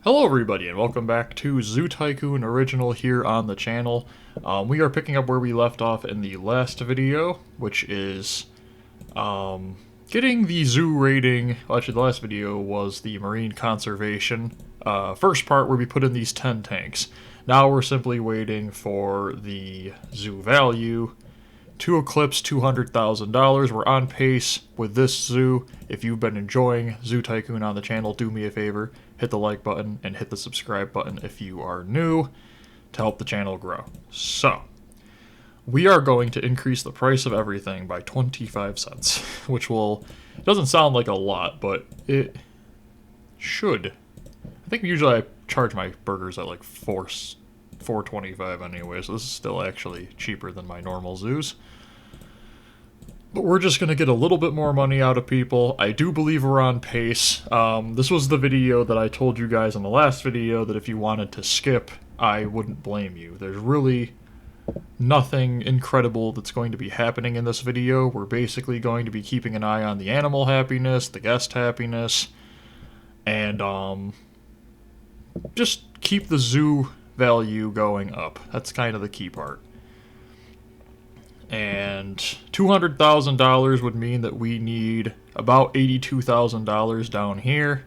Hello everybody and welcome back to Zoo Tycoon Original here on the channel. We are picking up where we left off in the last video, which is getting the zoo rating. Well, actually the last video was the marine conservation first part where we put in these 10 tanks. Now we're simply waiting for the zoo value to eclipse $200,000. We're on pace with this zoo. If you've been enjoying Zoo Tycoon on the channel, do me a favor, hit the like button and hit the subscribe button if you are new to help the channel grow. So, we are going to increase the price of everything by 25 cents, which doesn't sound like a lot, but it should. I think usually I charge my burgers at like $4.25 anyway, so this is still actually cheaper than my normal zoos. But we're just going to get a little bit more money out of people. I do believe we're on pace. This was the video that I told you guys in the last video that if you wanted to skip, I wouldn't blame you. There's really nothing incredible that's going to be happening in this video. We're basically going to be keeping an eye on the animal happiness, the guest happiness, and just keep the zoo value going up. That's kind of the key part. And $200,000 would mean that we need about $82,000 down here.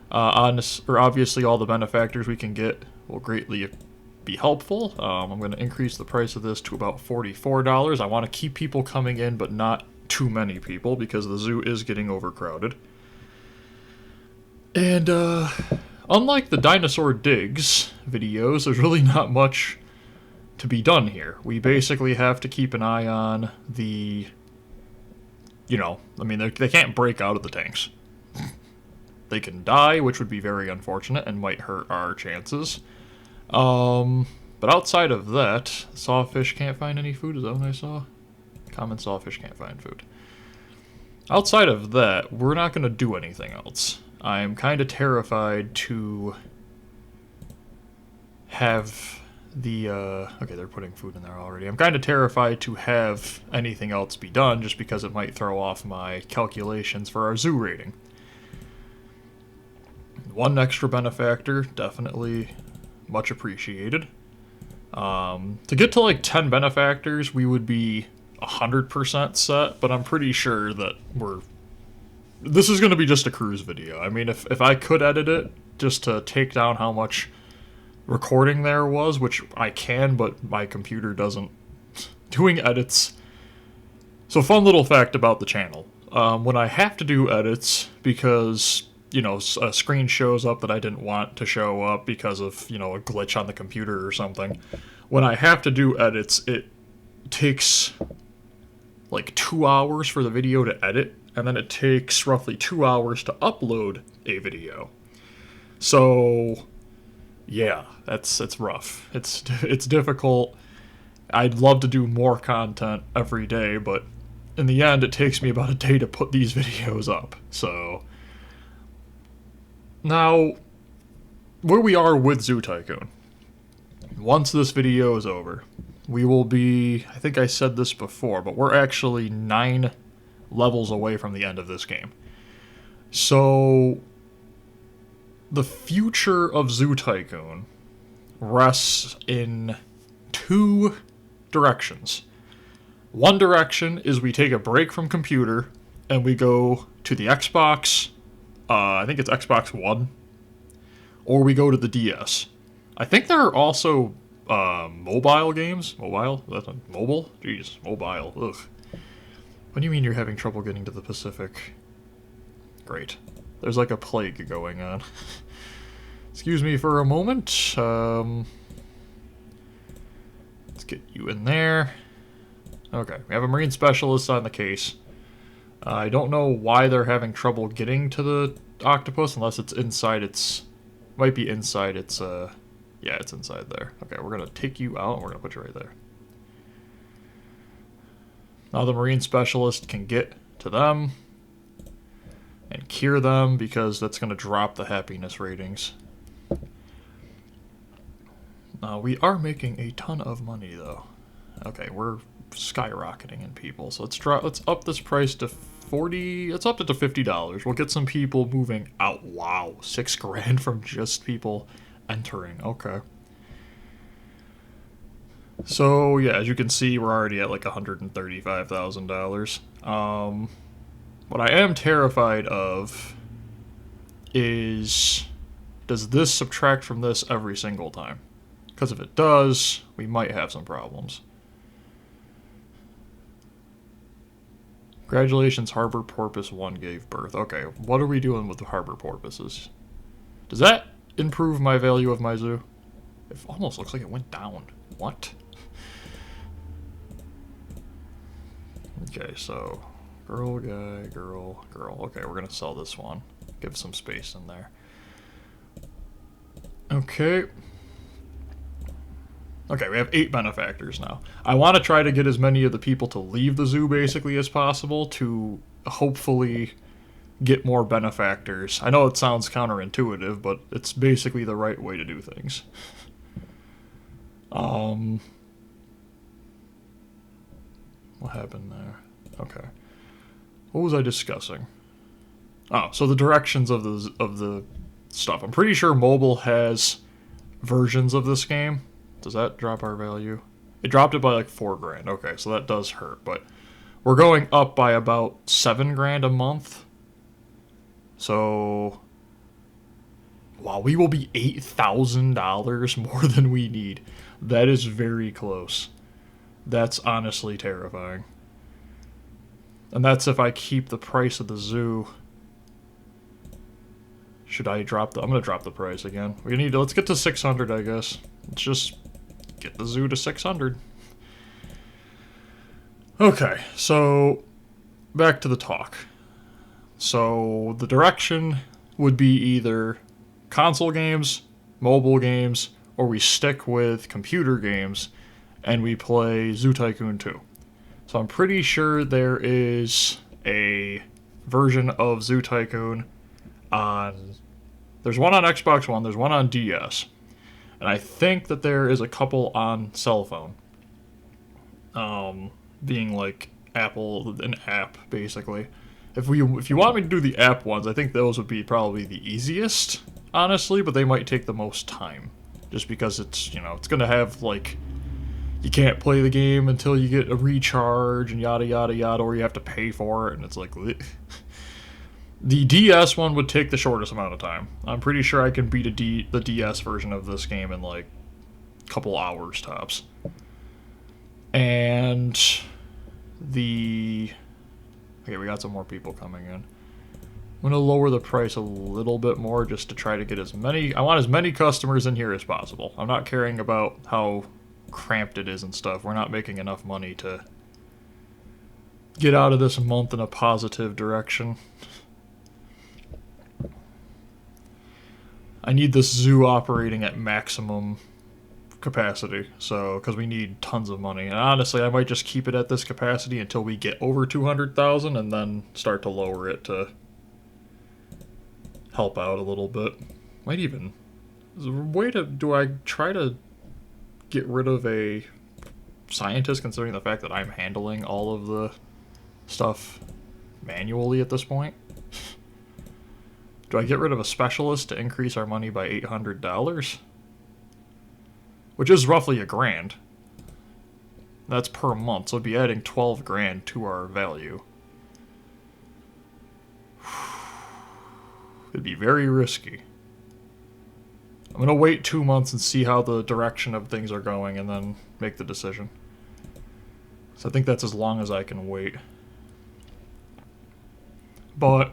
Obviously, all the benefactors we can get will greatly be helpful. I'm going to increase the price of this to about $44. I want to keep people coming in, but not too many people, because the zoo is getting overcrowded. And unlike the Dinosaur Digs videos, there's really not much to be done here. We basically have to keep an eye on the, they can't break out of the tanks. They can die, which would be very unfortunate and might hurt our chances. But outside of that, sawfish can't find any food. Is that what I saw? Common sawfish can't find food. Outside of that, we're not going to do anything else. I'm kind of terrified to have the, okay, they're putting food in there already. I'm kind of terrified to have anything else be done, just because it might throw off my calculations for our zoo rating. One extra benefactor, definitely much appreciated. To get to like 10 benefactors, we would be 100% set, but I'm pretty sure that this is going to be just a cruise video. I mean, if I could edit it just to take down how much recording there was, which I can, but my computer doesn't, doing edits. So fun little fact about the channel. When I have to do edits because, a screen shows up that I didn't want to show up because of, a glitch on the computer or something. When I have to do edits, it takes like 2 hours for the video to edit, and then it takes roughly 2 hours to upload a video. So yeah, it's rough. It's difficult. I'd love to do more content every day, but in the end, it takes me about a day to put these videos up. So now, where we are with Zoo Tycoon. Once this video is over, we will be, I think I said this before, but we're actually 9 levels away from the end of this game. So the future of Zoo Tycoon rests in 2 directions. One direction is we take a break from computer and we go to the Xbox, I think it's Xbox One, or we go to the DS. I think there are also mobile games. Mobile? That's not mobile? Jeez, mobile. Ugh. What do you mean you're having trouble getting to the Pacific? Great. There's like a plague going on. Excuse me for a moment. Let's get you in there. Okay, we have a marine specialist on the case. I don't know why they're having trouble getting to the octopus, unless it's inside its... Might be inside its, yeah, it's inside there. Okay, we're gonna take you out and we're gonna put you right there. Now the marine specialist can get to them and cure them, because that's going to drop the happiness ratings. We are making a ton of money, though. Okay, we're skyrocketing in people, so let's up this price to 40, it's up to $50. We'll get some people moving out. Wow, $6 from just people entering. Okay. So, yeah, as you can see, we're already at like $135,000. What I am terrified of is, does this subtract from this every single time? Because if it does, we might have some problems. Congratulations, Harbor Porpoise 1 gave birth. Okay, what are we doing with the Harbor Porpoises? Does that improve my value of my zoo? It almost looks like it went down. What? Okay, so girl, guy, girl, girl. Okay, we're gonna sell this one. Give some space in there. Okay. Okay, we have 8 benefactors now. I want to try to get as many of the people to leave the zoo basically as possible to hopefully get more benefactors. I know it sounds counterintuitive, but it's basically the right way to do things. What happened there? Okay. What was I discussing? Oh, so the directions of the stuff. I'm pretty sure mobile has versions of this game. Does that drop our value? It dropped it by like $4,000. Okay, so that does hurt, but we're going up by about $7,000 a month. So, wow, we will be $8,000 more than we need. That is very close. That's honestly terrifying. And that's if I keep the price of the zoo. Should I drop the... I'm going to drop the price again. We need to... Let's get to 600, I guess. Let's just get the zoo to 600. Okay, so back to the talk. So the direction would be either console games, mobile games, or we stick with computer games and we play Zoo Tycoon 2. So I'm pretty sure there is a version of Zoo Tycoon on... There's one on Xbox One, there's one on DS. And I think that there is a couple on cell phone. Being like an app, basically. If you want me to do the app ones, I think those would be probably the easiest, honestly, but they might take the most time. Just because it's, it's going to have, like, you can't play the game until you get a recharge and yada yada yada, or you have to pay for it, and it's like... The DS one would take the shortest amount of time. I'm pretty sure I can beat the DS version of this game in like a couple hours tops. And okay, we got some more people coming in. I'm gonna lower the price a little bit more just to try to get I want as many customers in here as possible. I'm not caring about how cramped it is and stuff. We're not making enough money to get out of this month in a positive direction. I need this zoo operating at maximum capacity, so because we need tons of money. And honestly, I might just keep it at this capacity until we get over 200,000 and then start to lower it to help out a little bit. Might even... do I try to get rid of a scientist, considering the fact that I'm handling all of the stuff manually at this point? Do I get rid of a specialist to increase our money by $800? Which is roughly $1,000. That's per month, so it'd be adding $12,000 to our value. It'd be very risky. I'm gonna wait 2 months and see how the direction of things are going and then make the decision. So I think that's as long as I can wait. But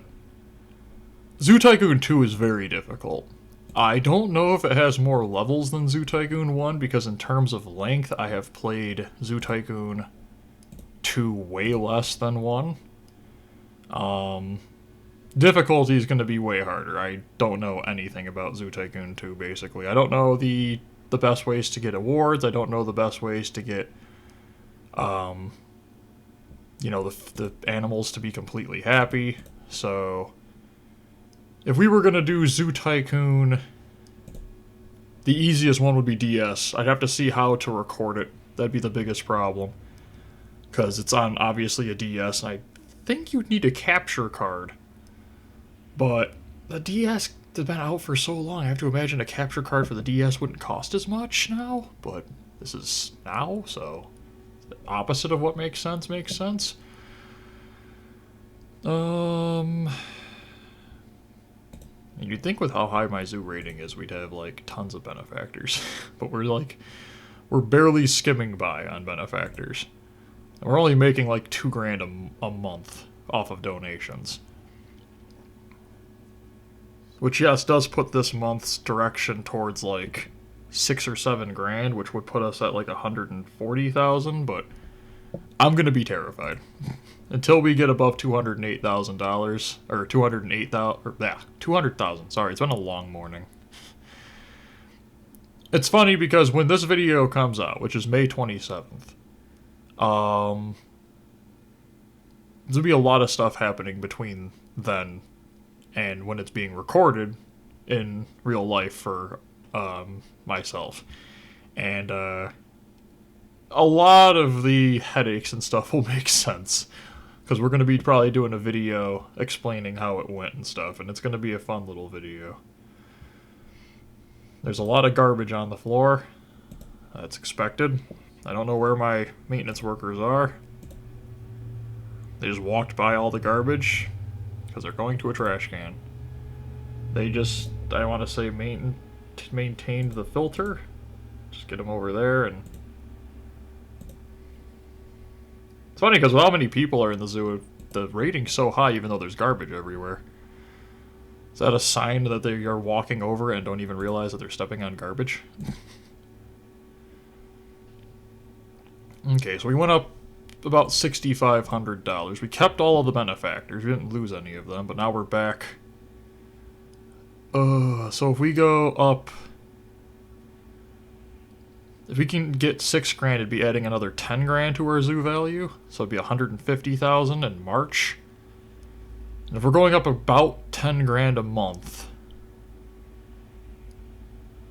Zoo Tycoon 2 is very difficult. I don't know if it has more levels than Zoo Tycoon 1, because in terms of length, I have played Zoo Tycoon 2 way less than 1. Difficulty is going to be way harder. I don't know anything about Zoo Tycoon 2, basically. I don't know the best ways to get awards. I don't know the best ways to get, the animals to be completely happy. So if we were going to do Zoo Tycoon, the easiest one would be DS. I'd have to see how to record it. That'd be the biggest problem. Because it's on, obviously, a DS, and I think you'd need a capture card. But the DS has been out for so long, I have to imagine a capture card for the DS wouldn't cost as much now, but this is now, so the opposite of what makes sense makes sense. You'd think with how high my zoo rating is, we'd have like tons of benefactors, but we're barely skimming by on benefactors. And we're only making like $2,000 a month off of donations. Which, yes, does put this month's direction towards like $6 or $7,000, which would put us at like 140,000. But I'm gonna be terrified until we get above $208,000 or 208,000 or yeah, 200,000. Sorry, it's been a long morning. It's funny because when this video comes out, which is May 27th, there'll be a lot of stuff happening between then and when it's being recorded in real life for myself. And a lot of the headaches and stuff will make sense, because we're going to be probably doing a video explaining how it went and stuff, and it's going to be a fun little video. There's a lot of garbage on the floor. That's expected. I don't know where my maintenance workers are. They just walked by all the garbage because they're going to a trash can. They just, I want to say, maintained the filter. Just get them over there. And it's funny because with how many people are in the zoo, the rating's so high even though there's garbage everywhere. Is that a sign that they are walking over and don't even realize that they're stepping on garbage? Okay, so we went up about $6,500. We kept all of the benefactors. We didn't lose any of them, but now we're back. So if we go up... If we can get $6,000, it'd be adding another $10,000 to our zoo value. So it'd be $150,000 in March. And if we're going up about $10,000 a month,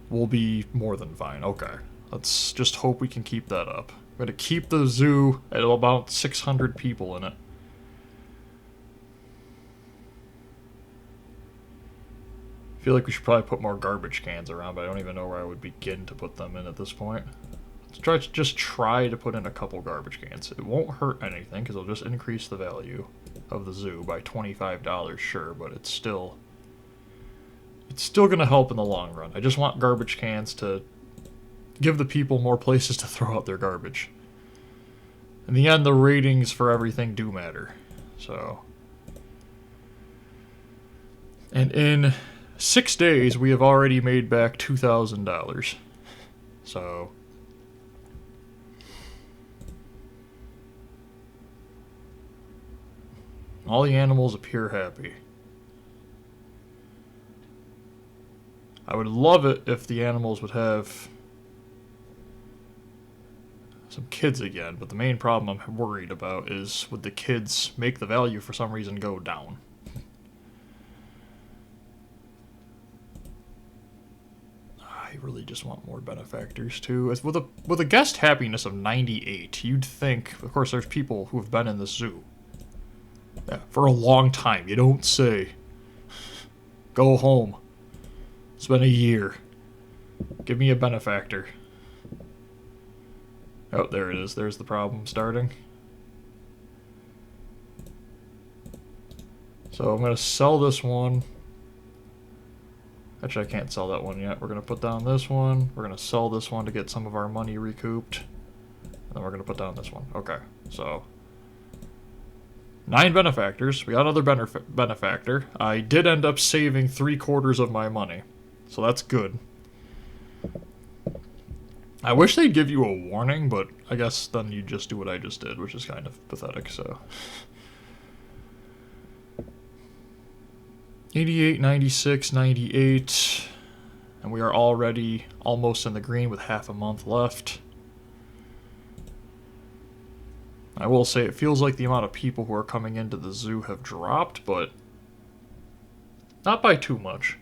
we'll be more than fine. Okay, let's just hope we can keep that up. We're going to keep the zoo at about 600 people in it. I feel like we should probably put more garbage cans around, but I don't even know where I would begin to put them in at this point. Let's just try to put in a couple garbage cans. It won't hurt anything, because it'll just increase the value of the zoo by $25, sure, but it's still going to help in the long run. I just want garbage cans to give the people more places to throw out their garbage. In the end, the ratings for everything do matter. So, and in 6 days, we have already made back $2,000. So, all the animals appear happy. I would love it if the animals would have some kids again, but the main problem I'm worried about is would the kids make the value for some reason go down? I really just want more benefactors too. With a guest happiness of 98, you'd think, of course there's people who have been in the zoo for a long time. You don't say, go home. It's been a year. Give me a benefactor. Oh, there it is. There's the problem starting. So I'm going to sell this one. Actually, I can't sell that one yet. We're going to put down this one. We're going to sell this one to get some of our money recouped. And then we're going to put down this one. Okay, so 9 benefactors. We got another benefactor. I did end up saving 3/4 of my money. So that's good. I wish they'd give you a warning, but I guess then you just do what I just did, which is kind of pathetic, so. 88, 96, 98, and we are already almost in the green with half a month left. I will say it feels like the amount of people who are coming into the zoo have dropped, but not by too much.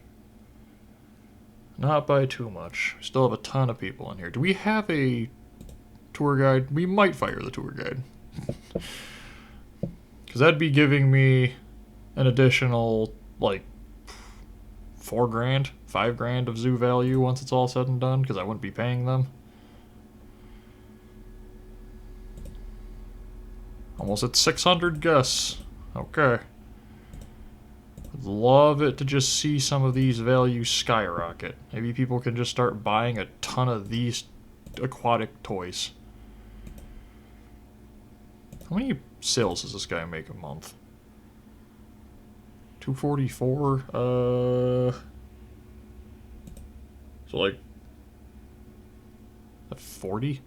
Not by too much. We still have a ton of people in here. Do we have a tour guide? We might fire the tour guide. Because that'd be giving me an additional, like, 4 grand, 5 grand of zoo value once it's all said and done, because I wouldn't be paying them. Almost at 600 guests. Okay. I'd love it to just see some of these values skyrocket. Maybe people can just start buying a ton of these aquatic toys. How many sales does this guy make a month? 244? So like 40?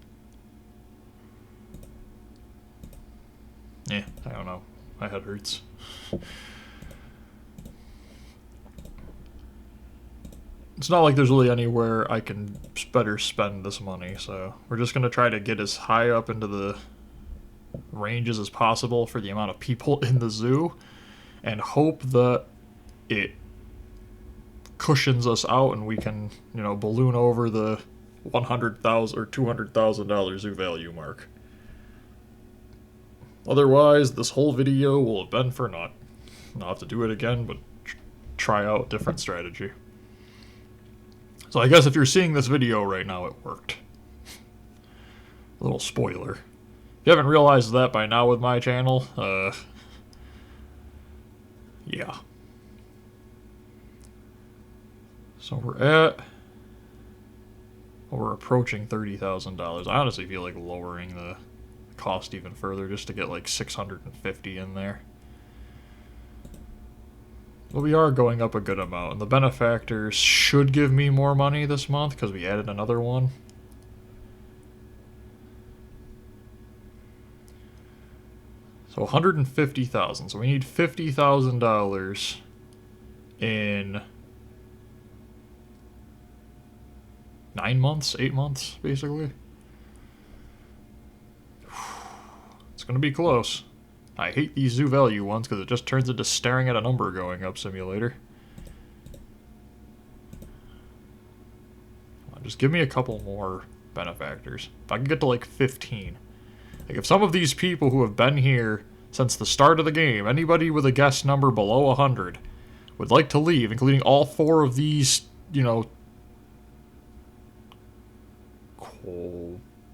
Yeah, I don't know. My head hurts. It's not like there's really anywhere I can better spend this money, so we're just going to try to get as high up into the ranges as possible for the amount of people in the zoo, and hope that it cushions us out and we can, you know, balloon over the $100,000 or $200,000 zoo value mark. Otherwise, this whole video will have been for naught. I'll have to do it again, but try out a different strategy. So I guess if you're seeing this video right now, it worked. A little spoiler. If you haven't realized that by now with my channel, yeah. So we're approaching $30,000. I honestly feel like lowering the cost even further just to get like 650 in there. But we are going up a good amount, and the benefactors should give me more money this month because we added another one. So 150,000. So we need $50,000 in 9 months, 8 months, basically. It's going to be close. I hate these zoo value ones because it just turns into staring at a number going up simulator. Just give me a couple more benefactors. If I can get to like 15. Like if some of these people who have been here since the start of the game, anybody with a guest number below 100, would like to leave, including all 4 of these, you know,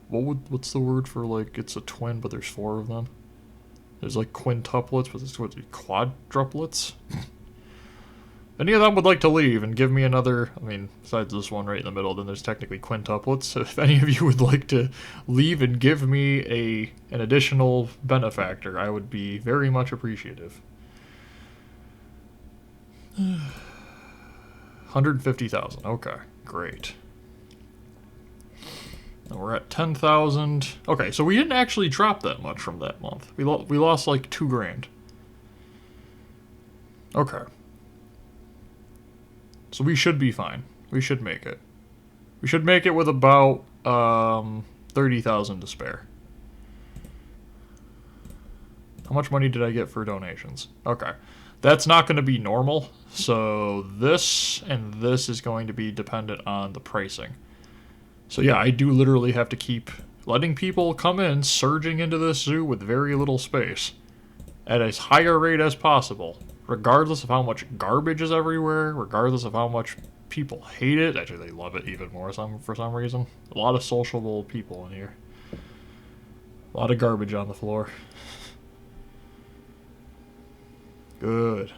what's the word for, like, it's a twin, but there's 4 of them? There's, like, quintuplets, but it's what, quadruplets? Any of them would like to leave and give me another, I mean, besides this one right in the middle, then there's technically quintuplets. So if any of you would like to leave and give me an additional benefactor, I would be very much appreciative. 150,000, okay, great. And we're at 10,000. Okay, so we didn't actually drop that much from that month. We lost like 2 grand. Okay. So we should be fine. We should make it. We should make it with about 30,000 to spare. How much money did I get for donations? Okay. That's not going to be normal. So this and this is going to be dependent on the pricing. So yeah, I do literally have to keep letting people come in, surging into this zoo with very little space at as high a rate as possible, regardless of how much garbage is everywhere, regardless of how much people hate it. Actually, they love it even more for some reason. A lot of sociable people in here. A lot of garbage on the floor. Good.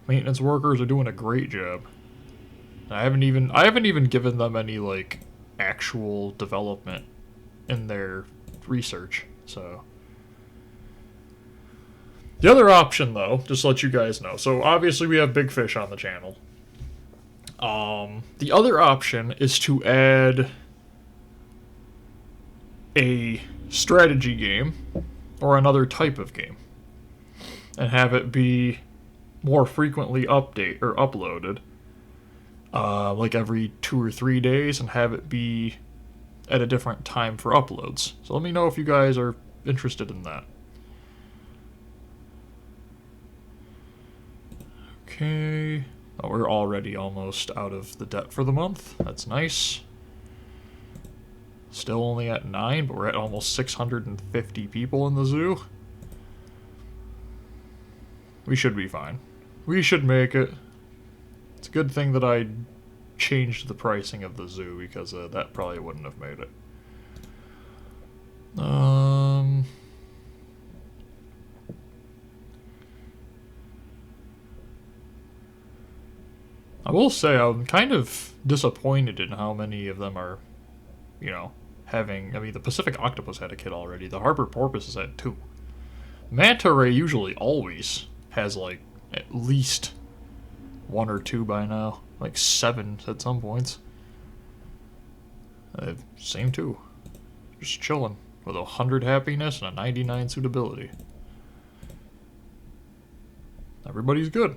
Maintenance workers are doing a great job. I haven't even given them any, like, actual development in their research, so. The other option, though, just to let you guys know, so obviously we have Big Fish on the channel. The other option is to add a strategy game or another type of game and have it be more frequently uploaded. Like every 2 or 3 days, and have it be at a different time for uploads. So let me know if you guys are interested in that. Okay. Oh, we're already almost out of the debt for the month. That's nice. Still only at 9, but we're at almost 650 people in the zoo. We should be fine. We should make it. It's a good thing that I changed the pricing of the zoo, because that probably wouldn't have made it. I will say I'm kind of disappointed in how many of them are, you know, having... I mean, the Pacific octopus had a kid already. The harbor porpoise has had 2. Manta ray usually always has, like, at least 1 or 2 by now. Like 7 at some points. Same 2. Just chilling. With 100 happiness and a 99 suitability. Everybody's good.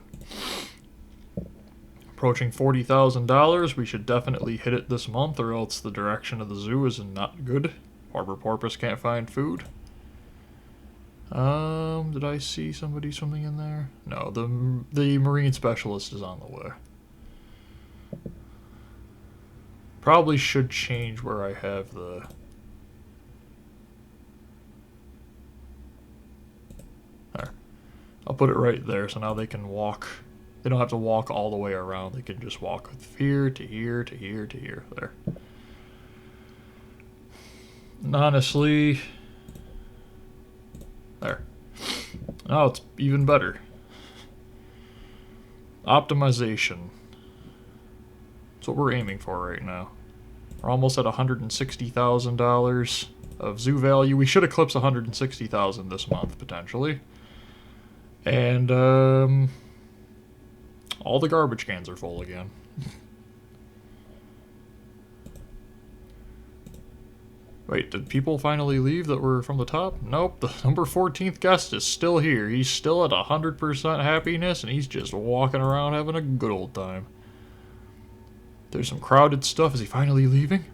Approaching $40,000. We should definitely hit it this month, or else the direction of the zoo is not good. Harbor porpoise can't find food. Did I see somebody swimming in there? No, the marine specialist is on the way. Probably should change where I have the... There. I'll put it right there, so now they can walk. They don't have to walk all the way around. They can just walk here to here to here to here. There. And honestly... There. Now it's even better. Optimization. That's what we're aiming for right now. We're almost at $160,000 of zoo value. We should eclipse $160,000 this month, potentially. And, all the garbage cans are full again. Wait, did people finally leave that were from the top? Nope, the number 14th guest is still here. He's still at 100% happiness, and he's just walking around having a good old time. There's some crowded stuff. Is he finally leaving?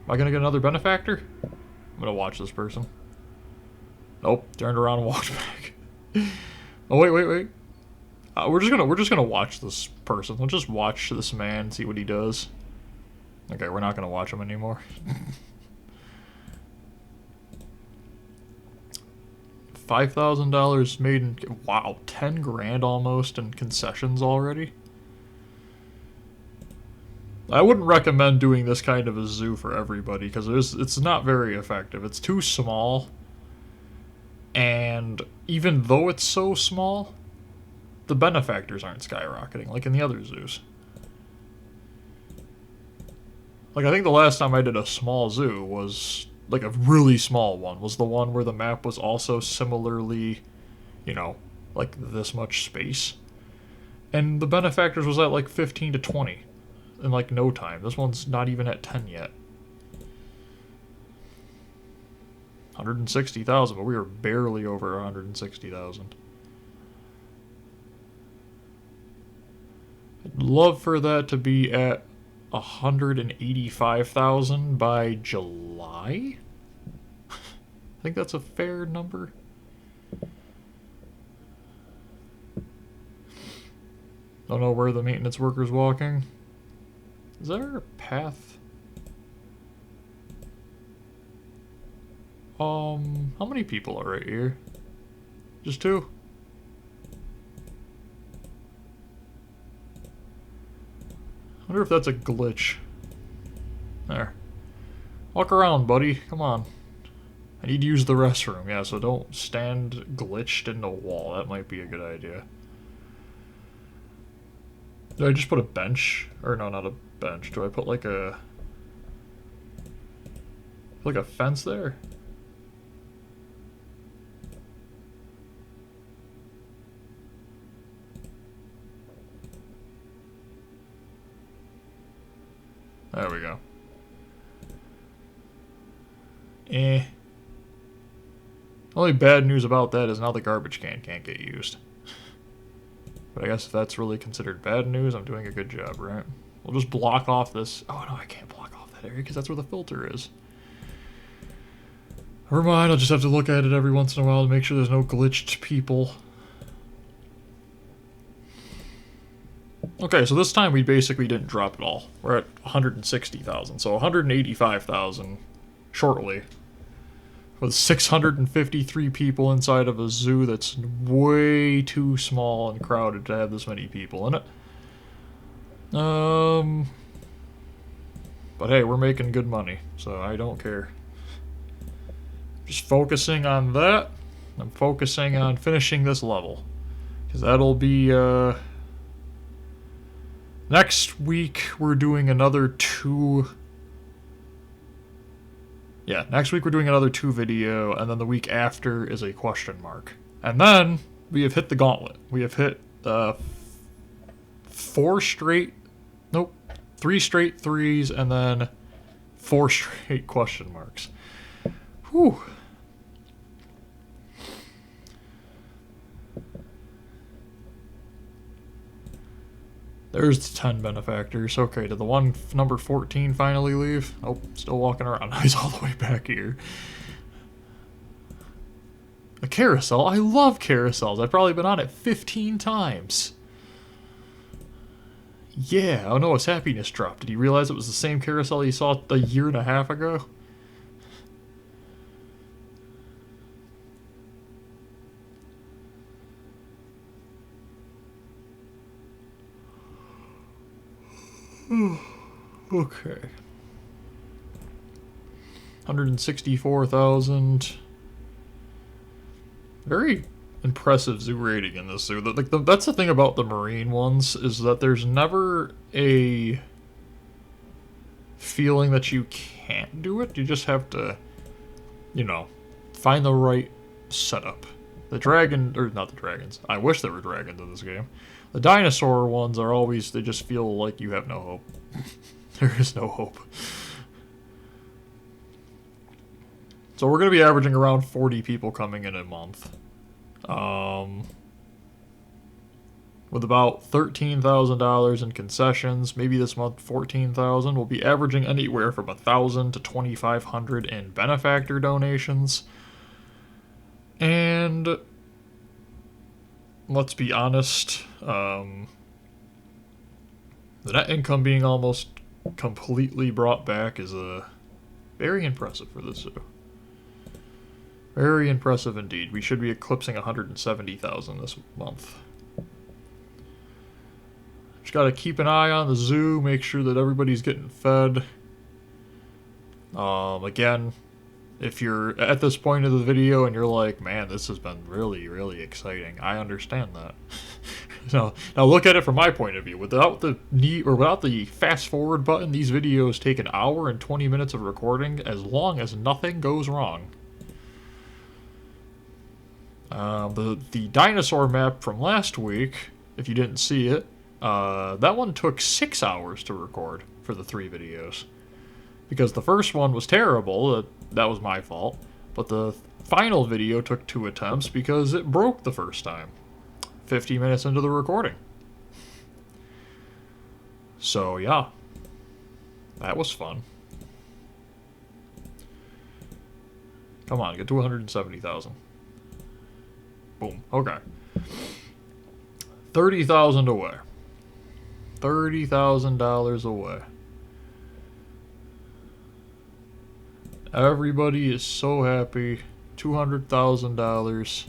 Am I gonna get another benefactor? I'm gonna watch this person. Nope, turned around and walked back. Oh, wait. We're just gonna watch this person. Let's just watch this man, see what he does. Okay, we're not gonna watch him anymore. $5,000 made in... Wow, 10 grand almost in concessions already? I wouldn't recommend doing this kind of a zoo for everybody, because it's not very effective. It's too small. And even though it's so small, the benefactors aren't skyrocketing like in the other zoos. Like, I think the last time I did a small zoo was... like a really small one, was the one where the map was also similarly, you know, like this much space. And the benefactors was at like 15 to 20 in like no time. This one's not even at 10 yet. 160,000, but we are barely over 160,000. I'd love for that to be at 185,000 by July? I think that's a fair number. Don't know where the maintenance worker's walking. Is there a path? How many people are right here? Just 2? I wonder if that's a glitch. There. Walk around, buddy. Come on. I need to use the restroom. Yeah, so don't stand glitched in the wall. That might be a good idea. Did I just put a bench? Or no, not a bench. Do I put like a... like a fence there? There we go. Only bad news about that is now the garbage can can't get used. But I guess if that's really considered bad news, I'm doing a good job, right? We'll just block off this... Oh no, I can't block off that area because that's where the filter is. Never mind, I'll just have to look at it every once in a while to make sure there's no glitched people. Okay, so this time we basically didn't drop at all. We're at 160,000, so 185,000 shortly. with 653 people inside of a zoo that's way too small and crowded to have this many people in it. But hey, we're making good money, so I don't care. Just focusing on that. I'm focusing on finishing this level, because that'll be, next week we're doing another 2... Yeah, next week we're doing another 2 video, and then the week after is a question mark. And then we have hit the gauntlet. We have hit 3 straight 3s, and then 4 straight question marks. Whew. There's the 10 benefactors. Okay, did the one number 14 finally leave? Oh, still walking around. He's all the way back here. A carousel? I love carousels. I've probably been on it 15 times. Yeah, oh no, his happiness dropped. Did he realize it was the same carousel he saw a year and a half ago? Okay. 164,000. Very impressive zoo rating in this zoo. That's the thing about the marine ones, is that there's never a feeling that you can't do it. You just have to, you know, find the right setup. The dragon, or not the dragons. I wish there were dragons in this game. The dinosaur ones are always, they just feel like you have no hope. There is no hope. So we're going to be averaging around 40 people coming in a month. With about $13,000 in concessions, maybe this month $14,000. We'll be averaging anywhere from $1,000 to $2,500 in benefactor donations. And let's be honest, the net income being almost completely brought back is very impressive for this zoo. Very impressive indeed. We should be eclipsing 170,000 this month. Just gotta keep an eye on the zoo, make sure that everybody's getting fed. Again, if you're at this point of the video and you're like, man, this has been really, really exciting, I understand that. Now look at it from my point of view. Without the fast forward button, these videos take an hour and 20 minutes of recording as long as nothing goes wrong. The dinosaur map from last week, if you didn't see it, that one took 6 hours to record for the 3 videos. Because the first one was terrible, that was my fault. But the final video took 2 attempts because it broke the first time. 50 minutes into the recording. So yeah, that was fun. Come on, get to 170,000. Boom, okay. 30,000 away. $30,000 away. Everybody is so happy. $200,000.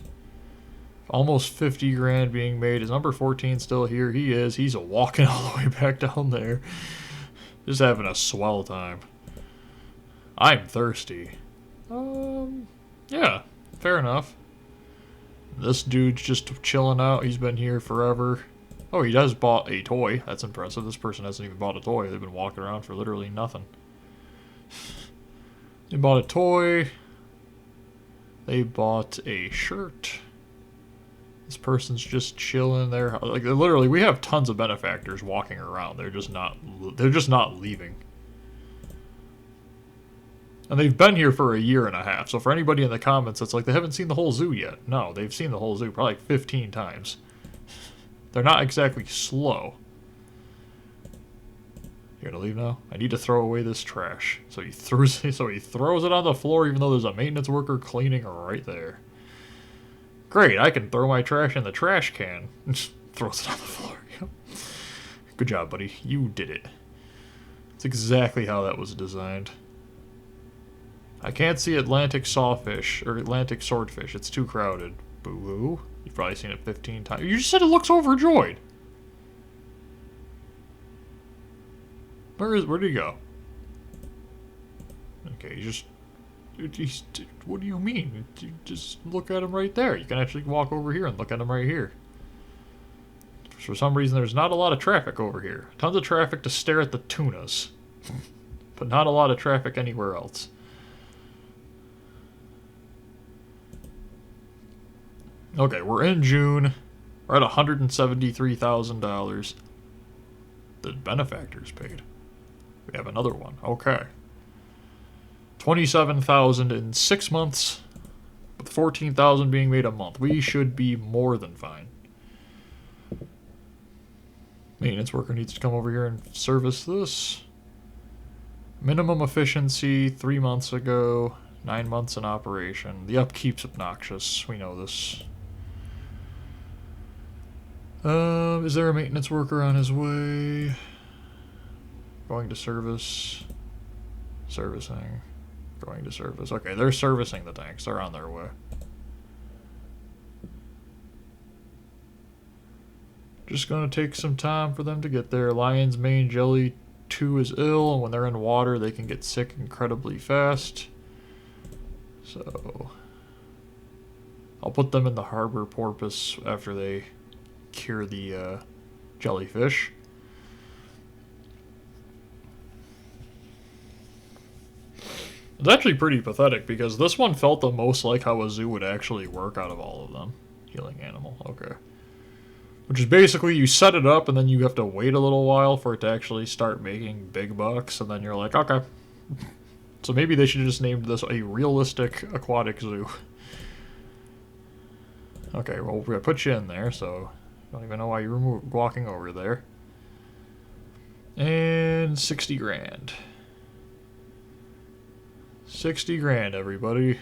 Almost 50 grand being made. Is number 14 still here? He is. He's walking all the way back down there. Just having a swell time. I'm thirsty. Yeah, fair enough. This dude's just chilling out. He's been here forever. Oh, he does bought a toy. That's impressive. This person hasn't even bought a toy. They've been walking around for literally nothing. They bought a toy. They bought a shirt. This person's just chilling there. Like, literally, we have tons of benefactors walking around. They're just not leaving. And they've been here for a year and a half. So for anybody in the comments that's like, they haven't seen the whole zoo yet. No, they've seen the whole zoo probably like 15 times. They're not exactly slow. You gonna leave now? I need to throw away this trash. So he throws it on the floor even though there's a maintenance worker cleaning right there. Great, I can throw my trash in the trash can. And just throws it on the floor. Good job, buddy. You did it. That's exactly how that was designed. I can't see Atlantic sawfish, or Atlantic swordfish. It's too crowded. Boo-hoo. You've probably seen it 15 times. You just said it looks overjoyed. Where did he go? Okay, what do you mean? You just look at him right there. You can actually walk over here and look at him right here. For some reason, there's not a lot of traffic over here. Tons of traffic to stare at the tunas. But not a lot of traffic anywhere else. Okay, we're in June. We're at $173,000. The benefactors paid. We have another one. Okay. $27,000 in 6 months, with $14,000 being made a month. We should be more than fine. Maintenance worker needs to come over here and service this. Minimum efficiency 3 months ago, 9 months in operation. The upkeep's obnoxious. We know this. Is there a maintenance worker on his way? Going to service. Servicing. Going to service. Okay, they're servicing the tanks. They're on their way. Just gonna take some time for them to get there. Lion's mane jelly 2 is ill, and when they're in water, they can get sick incredibly fast. So I'll put them in the harbor porpoise after they cure the jellyfish. It's actually pretty pathetic because this one felt the most like how a zoo would actually work out of all of them. Healing animal, okay. Which is basically you set it up and then you have to wait a little while for it to actually start making big bucks, and then you're like, okay. So maybe they should have just named this a realistic aquatic zoo. Okay, well, we're gonna put you in there, so I don't even know why you were walking over there. And 60 grand. 60 grand, everybody.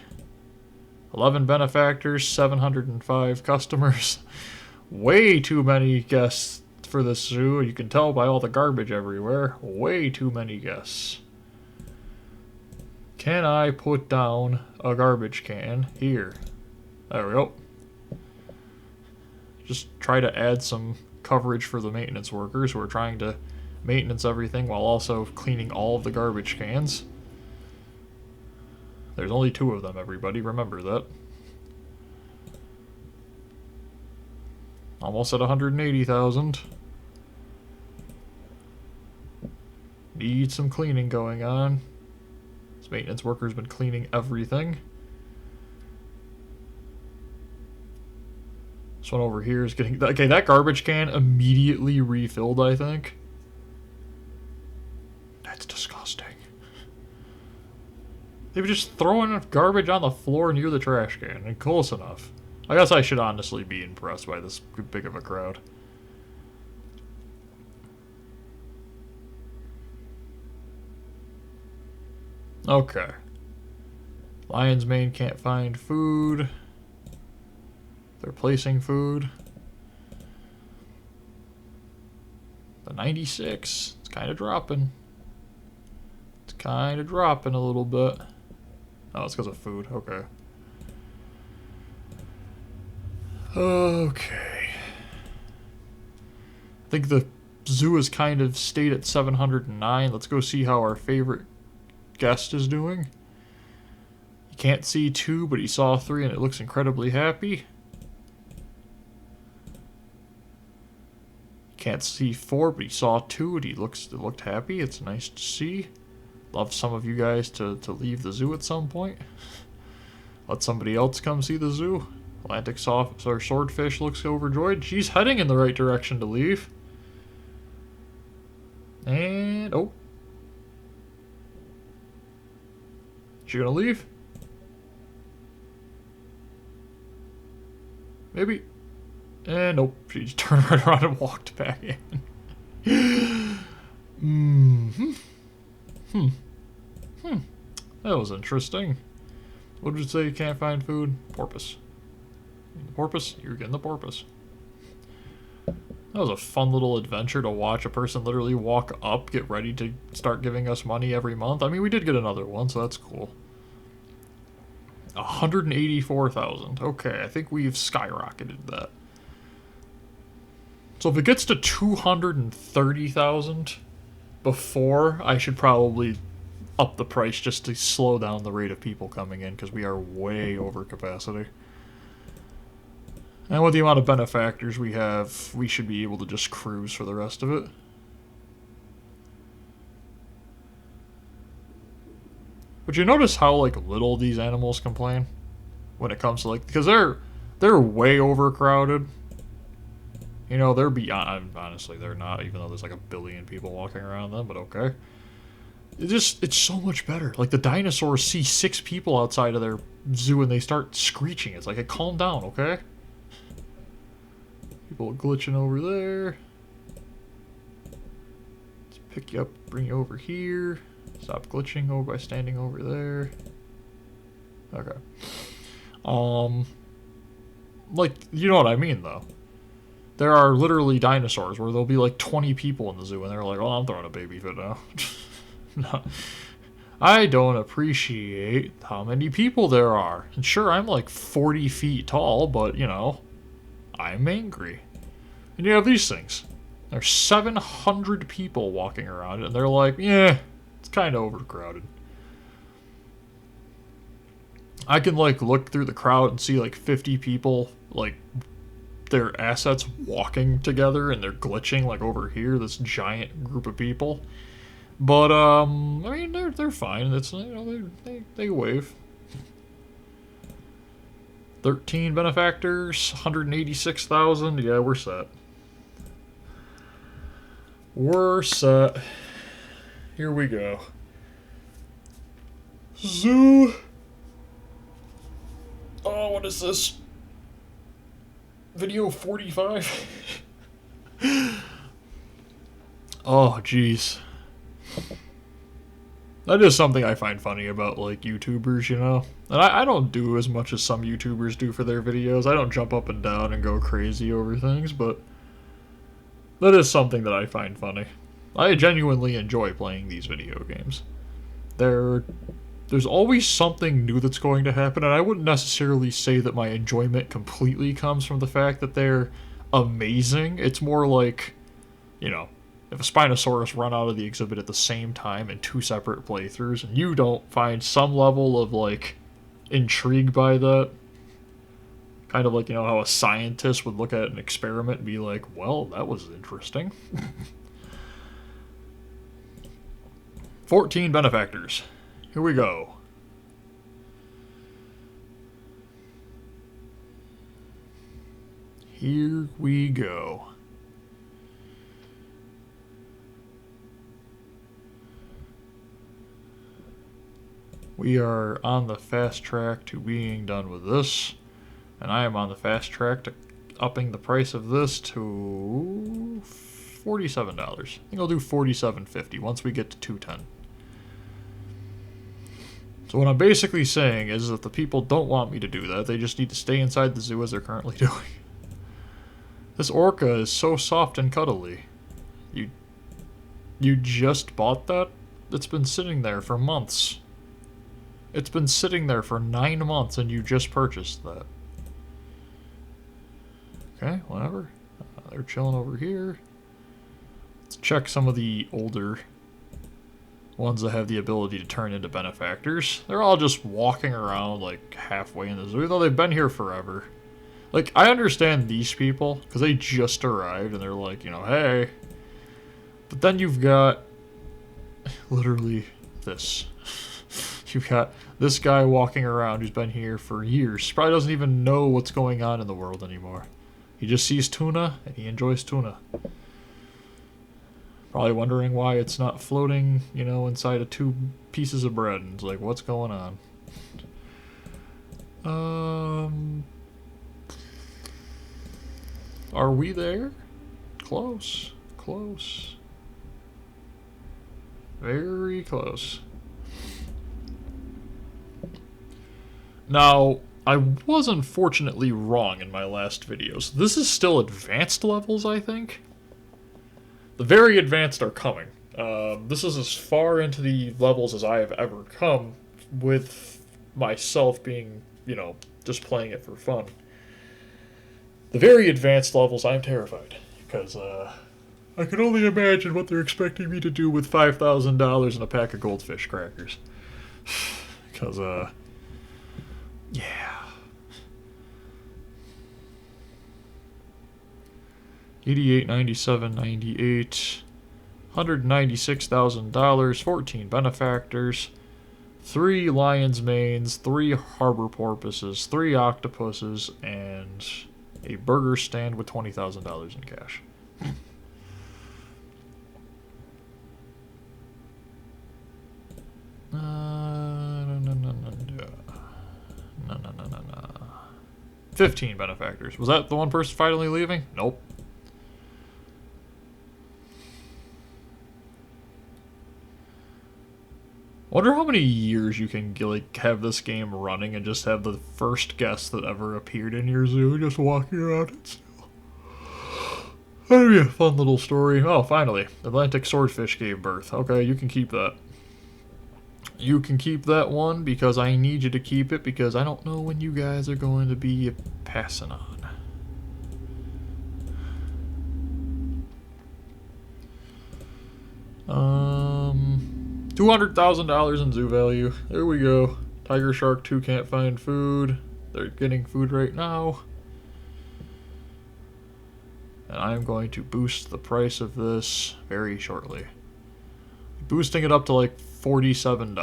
11 benefactors, 705 customers. Way too many guests for this zoo. You can tell by all the garbage everywhere. Way too many guests. Can I put down a garbage can here? There we go. Just try to add some coverage for the maintenance workers who are trying to maintenance everything while also cleaning all of the garbage cans. There's only 2 of them, everybody. Remember that. Almost at 180,000. Need some cleaning going on. This maintenance worker's been cleaning everything. This one over here is getting... Okay, that garbage can immediately refilled, I think. That's disgusting. They were just throwing garbage on the floor near the trash can, and close enough. I guess I should honestly be impressed by this big of a crowd. Okay. Lion's mane can't find food. They're placing food. The 96. It's kind of dropping. It's kind of dropping a little bit. Oh, it's because of food. Okay. Okay. I think the zoo has kind of stayed at 709. Let's go see how our favorite guest is doing. You can't see 2, but he saw 3 and it looks incredibly happy. Can't see 4, but he saw 2 and it looked happy. It's nice to see. Love some of you guys to leave the zoo at some point. Let somebody else come see the zoo. Atlantic swordfish looks overjoyed. She's heading in the right direction to leave. And, oh. She gonna leave? Maybe. And nope, she just turned right around and walked back in. That was interesting. What did it say? You can't find food? Porpoise. The porpoise? You're getting the porpoise. That was a fun little adventure to watch a person literally walk up, get ready to start giving us money every month. I mean, we did get another one, so that's cool. 184,000. Okay, I think we've skyrocketed that. So if it gets to 230,000 before, I should probably up the price just to slow down the rate of people coming in, because we are way over capacity. And with the amount of benefactors we have, we should be able to just cruise for the rest of it. But you notice how, like, little these animals complain when it comes to, like, because they're way overcrowded. You know, they're beyond, honestly, they're not, even though there's like a billion people walking around them, but okay. It's so much better. Like, the dinosaurs see 6 people outside of their zoo and they start screeching. It's like, hey, calm down, okay? People glitching over there. Let's pick you up, bring you over here. Stop glitching over by standing over there. Okay. Like, you know what I mean, though. There are literally dinosaurs where there'll be like 20 people in the zoo and they're like, oh, I'm throwing a baby fit now. No. I don't appreciate how many people there are. And sure, I'm like 40 feet tall, but, you know, I'm angry. And you have these things. There's 700 people walking around and they're like, yeah, it's kind of overcrowded. I can, like, look through the crowd and see, like, 50 people, like, their assets walking together and they're glitching, like, over here, this giant group of people. But, I mean, they're fine. It's, you know, they wave. 13 benefactors, 186,000. Yeah, we're set. We're set. Here we go. Zoo. Oh, what is this? Video 45? Oh, jeez. That is something I find funny about, like, YouTubers, you know? And I don't do as much as some YouTubers do for their videos. I don't jump up and down and go crazy over things, but that is something that I find funny. I genuinely enjoy playing these video games. There's always something new that's going to happen, and I wouldn't necessarily say that my enjoyment completely comes from the fact that they're amazing. It's more like, you know, if a Spinosaurus run out of the exhibit at the same time in 2 separate playthroughs, and you don't find some level of, like, intrigue by that, kind of like, you know, how a scientist would look at an experiment and be like, well, that was interesting. 14 benefactors. Here we go. Here we go. We are on the fast track to being done with this. And I am on the fast track to upping the price of this to $47. I think I'll do $47.50 once we get to 210. So what I'm basically saying is that the people don't want me to do that. They just need to stay inside the zoo as they're currently doing. This orca is so soft and cuddly. You just bought that? It's been sitting there for months. It's been sitting there for 9 months and you just purchased that. Okay, whatever. They're chilling over here. Let's check some of the older ones that have the ability to turn into benefactors. They're all just walking around like halfway in the zoo, though they've been here forever. Like, I understand these people, because they just arrived and they're like, you know, hey. But then you've got literally this. You've got this guy walking around who's been here for years. Probably doesn't even know what's going on in the world anymore. He just sees tuna and he enjoys tuna. Probably wondering why it's not floating, you know, inside of 2 pieces of bread. And it's like, what's going on? Are we there? Close. Close. Very close. Now, I was unfortunately wrong in my last videos. This is still advanced levels, I think. The very advanced are coming. This is as far into the levels as I have ever come with myself being, just playing it for fun. The very advanced levels, I'm terrified. Because, I can only imagine what they're expecting me to do with $5,000 and a pack of goldfish crackers. Because, yeah. 88, 97, 98, $196,000, 14 benefactors, 3 lion's manes, 3 harbor porpoises, 3 octopuses, and a burger stand with $20,000 in cash. No. 15 benefactors. Was that the one person finally leaving? Nope. Wonder how many years you can have this game running and just have the first guest that ever appeared in your zoo just walking around it still. That'd be a fun little story. Oh, finally. Atlantic swordfish gave birth. Okay, you can keep that. You can keep that one because I need you to keep it because I don't know when you guys are going to be passing on. $200,000 in zoo value. There we go. Tiger Shark 2 can't find food. They're getting food right now. And I'm going to boost the price of this very shortly. Boosting it up to like $47.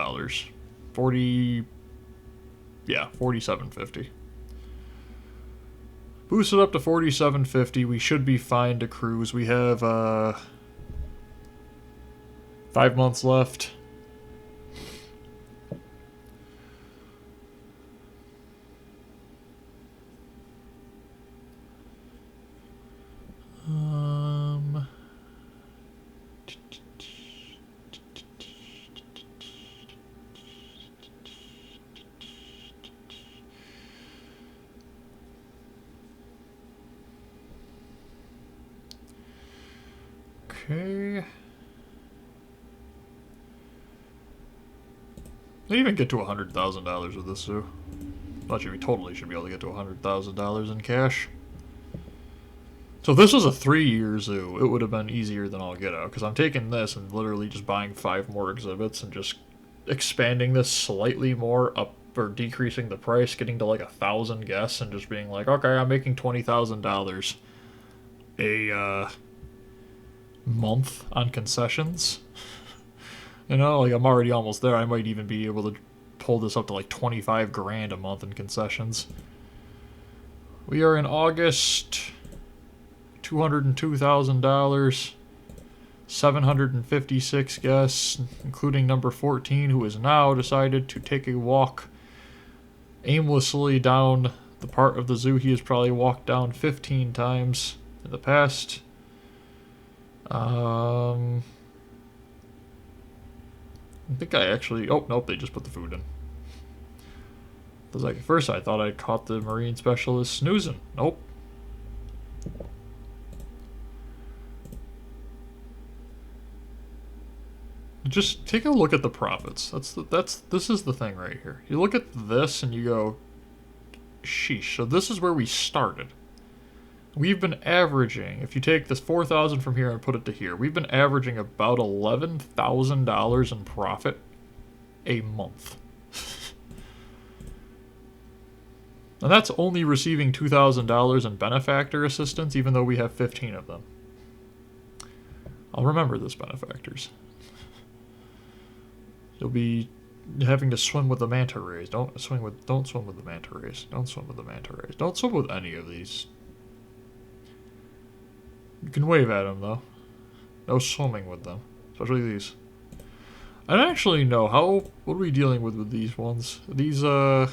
$47.50. Boost it up to $47.50. We should be fine to cruise. We have 5 months left. Okay. They even get to $100,000 with this zoo. Actually, we totally should be able to get to $100,000 in cash. So if this was a 3-year zoo, it would have been easier than all get out. Because I'm taking this and literally just buying 5 more exhibits and just expanding this slightly more up, or decreasing the price, getting to like 1,000 guests and just being like, okay, I'm making $20,000 a month on concessions. Like I'm already almost there. I might even be able to pull this up to like 25 grand a month in concessions. We are in August. $202,000. 756 guests, including number 14, who has now decided to take a walk aimlessly down the part of the zoo he has probably walked down 15 times in the past. I think I actually... Oh, nope, they just put the food in. Because like at first I thought I caught the marine specialist snoozing. Nope. Just take a look at the profits. This is the thing right here. You look at this and you go, sheesh. So this is where we started. We've been averaging, if you take this 4,000 from here and put it to here, we've been averaging about $11,000 in profit a month. And that's only receiving $2,000 in benefactor assistance, even though we have 15 of them. I'll remember this, benefactors. You'll be having to swim with the manta rays. Don't swim with the manta rays. Don't swim with the manta rays. Don't swim with any of these. You can wave at them though. No swimming with them, especially these. I don't actually know what are we dealing with these ones? These all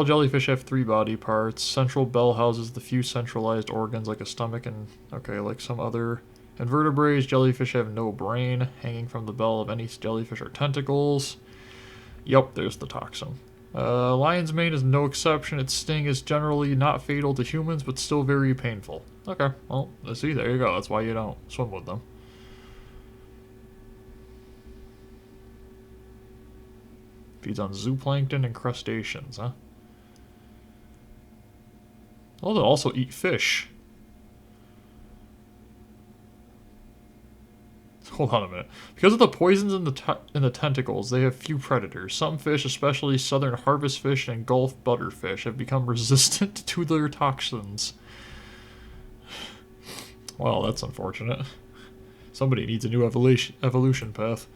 jellyfish have 3 body parts. Central bell houses the few centralized organs like a stomach and like some other invertebrates. Jellyfish have no brain. Hanging from the bell of any jellyfish are tentacles. Yep, there's the toxin. Lion's mane is no exception. Its sting is generally not fatal to humans, but still very painful. Okay, well, see, there you go. That's why you don't swim with them. Feeds on zooplankton and crustaceans, huh? Oh, they'll also eat fish. Hold on a minute. Because of the poisons in the tentacles, they have few predators. Some fish, especially southern harvestfish and Gulf butterfish, have become resistant to their toxins. Well, that's unfortunate. Somebody needs a new evolution path.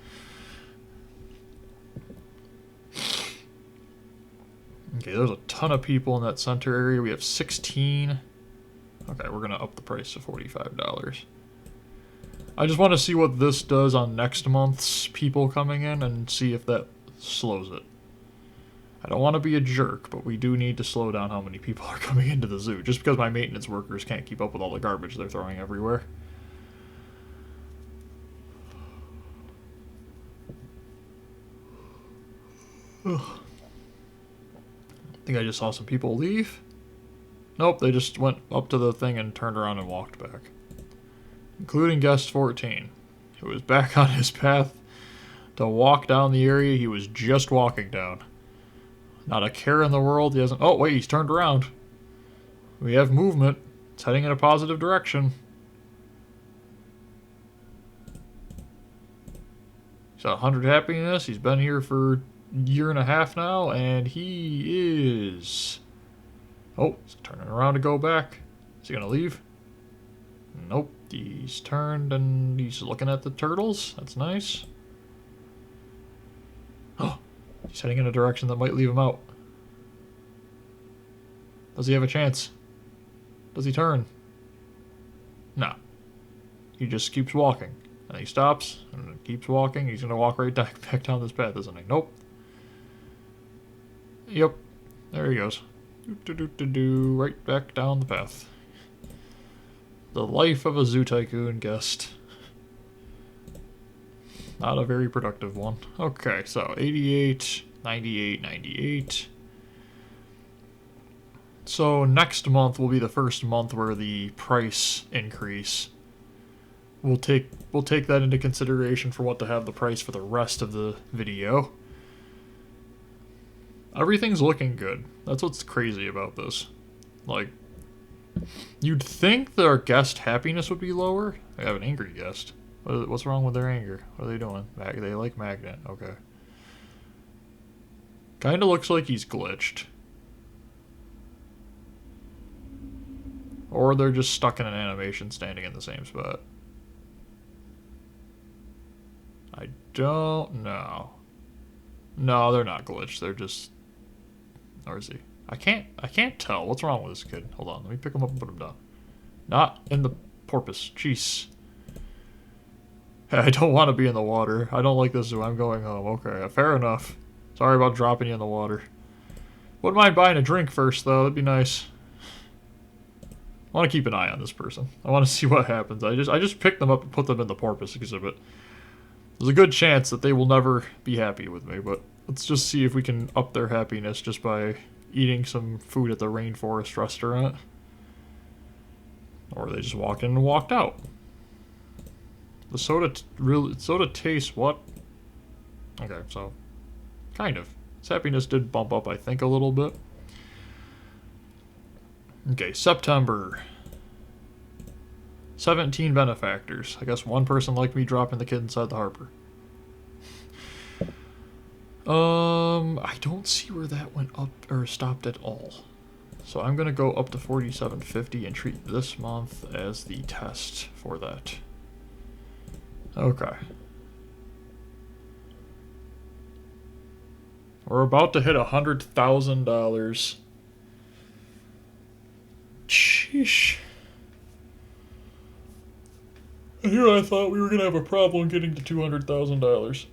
Okay, there's a ton of people in that center area. We have 16. Okay, we're going to up the price to $45. I just want to see what this does on next month's people coming in and see if that slows it. I don't want to be a jerk, but we do need to slow down how many people are coming into the zoo, just because my maintenance workers can't keep up with all the garbage they're throwing everywhere. Ugh. I think I just saw some people leave. Nope, they just went up to the thing and turned around and walked back. Including guest 14, who was back on his path to walk down the area he was just walking down. Not a care in the world. He hasn't... Oh, wait, he's turned around. We have movement. It's heading in a positive direction. He's got 100 happiness. He's been here for a year and a half now, and he is... Oh, he's turning around to go back. Is he going to leave? Nope. He's turned and he's looking at the turtles. That's nice. Oh, he's heading in a direction that might leave him out. Does he have a chance? Does he turn? No. He just keeps walking. And he stops and keeps walking. He's going to walk right back down this path, isn't he? Nope. Yep. There he goes. Right back down the path. The life of a Zoo Tycoon guest. Not a very productive one. Okay, so 88, 98, 98. So next month will be the first month where the price increase. We'll take that into consideration for what to have the price for the rest of the video. Everything's looking good. That's what's crazy about this. Like, you'd think that our guest happiness would be lower. They have an angry guest. What's wrong with their anger? What are they doing? They like magnet. Okay. Kind of looks like he's glitched. Or they're just stuck in an animation standing in the same spot. I don't know. No, they're not glitched. They're just... Or is he? I can't tell. What's wrong with this kid? Hold on. Let me pick him up and put him down. Not in the porpoise. Jeez. I don't want to be in the water. I don't like this zoo. I'm going home. Okay, fair enough. Sorry about dropping you in the water. Wouldn't mind buying a drink first, though. That'd be nice. I want to keep an eye on this person. I want to see what happens. I just picked them up and put them in the porpoise exhibit. There's a good chance that they will never be happy with me, but let's just see if we can up their happiness just by eating some food at the rainforest restaurant. Or they just walked in and walked out. The soda tastes what? Okay, so kind of. His happiness did bump up, I think, a little bit. Okay, September. 17 benefactors. I guess one person liked me dropping the kid inside the harbor. I don't see where that went up or stopped at all. So I'm gonna go up to 47.50 and treat this month as the test for that. Okay. We're about to hit $100,000. Sheesh. Here I thought we were going to have a problem getting to $200,000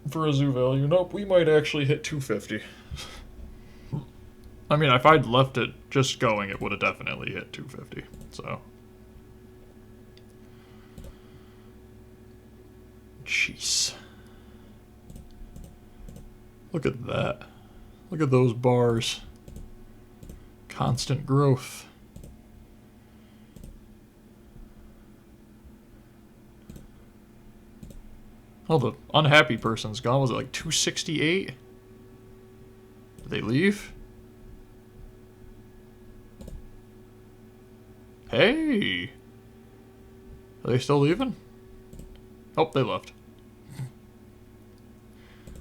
for a zoo value. Nope, we might actually hit 250. I mean, if I'd left it just going, it would have definitely hit 250. So. Jeez. Look at that. Look at those bars. Constant growth. Oh, the unhappy person's gone. Was it like 268? Did they leave? Hey! Are they still leaving? Oh, they left.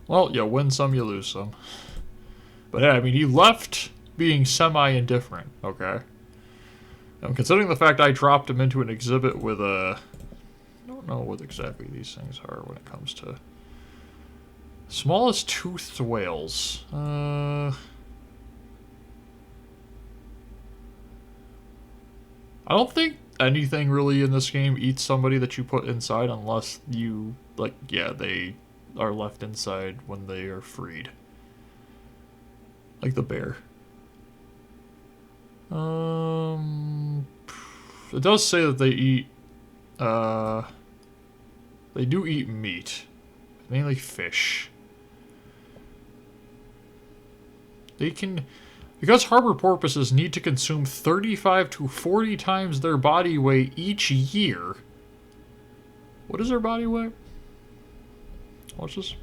Well, you win some, you lose some. But yeah, I mean, he left being semi-indifferent, okay? Considering the fact I dropped him into an exhibit with a... I don't know what exactly these things are when it comes to... Smallest toothed whales. I don't think anything really in this game eats somebody that you put inside unless you, like, yeah, they are left inside when they are freed. Like the bear. It does say that they eat, they do eat meat. Mainly fish. They can... Because harbor porpoises need to consume 35 to 40 times their body weight each year. What is their body weight? Watch this.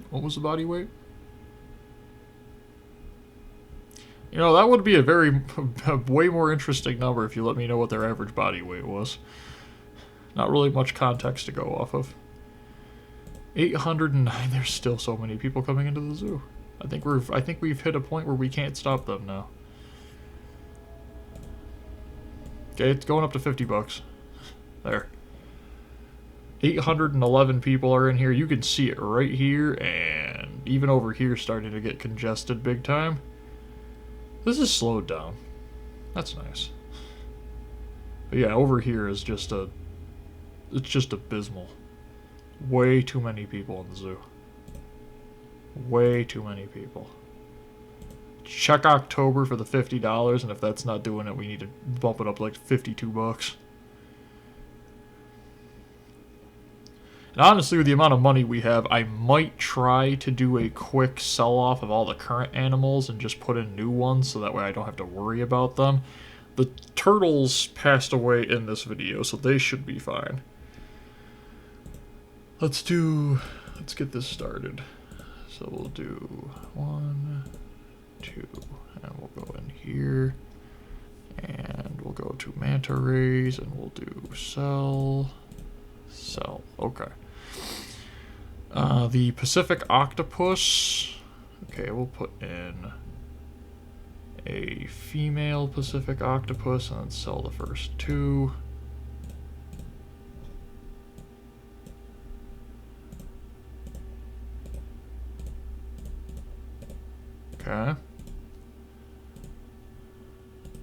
What was the body weight? You know, that would be a way more interesting number if you let me know what their average body weight was. Not really much context to go off of. 809. There's still so many people coming into the zoo. I think we've hit a point where we can't stop them now. Okay, it's going up to $50. There. 811 people are in here. You can see it right here, and even over here starting to get congested big time. This is slowed down. That's nice. But yeah, over here is just it's just abysmal. Way too many people in the zoo. Way too many people. Check October for the $50, and if that's not doing it, we need to bump it up like $52. And honestly, with the amount of money we have, I might try to do a quick sell-off of all the current animals and just put in new ones, so that way I don't have to worry about them. The turtles passed away in this video, so they should be fine. Let's get this started. So we'll do 1, 2, and we'll go in here, and we'll go to manta rays, and we'll do sell, okay. The Pacific octopus, okay, we'll put in a female Pacific octopus, and then sell the first 2. Okay.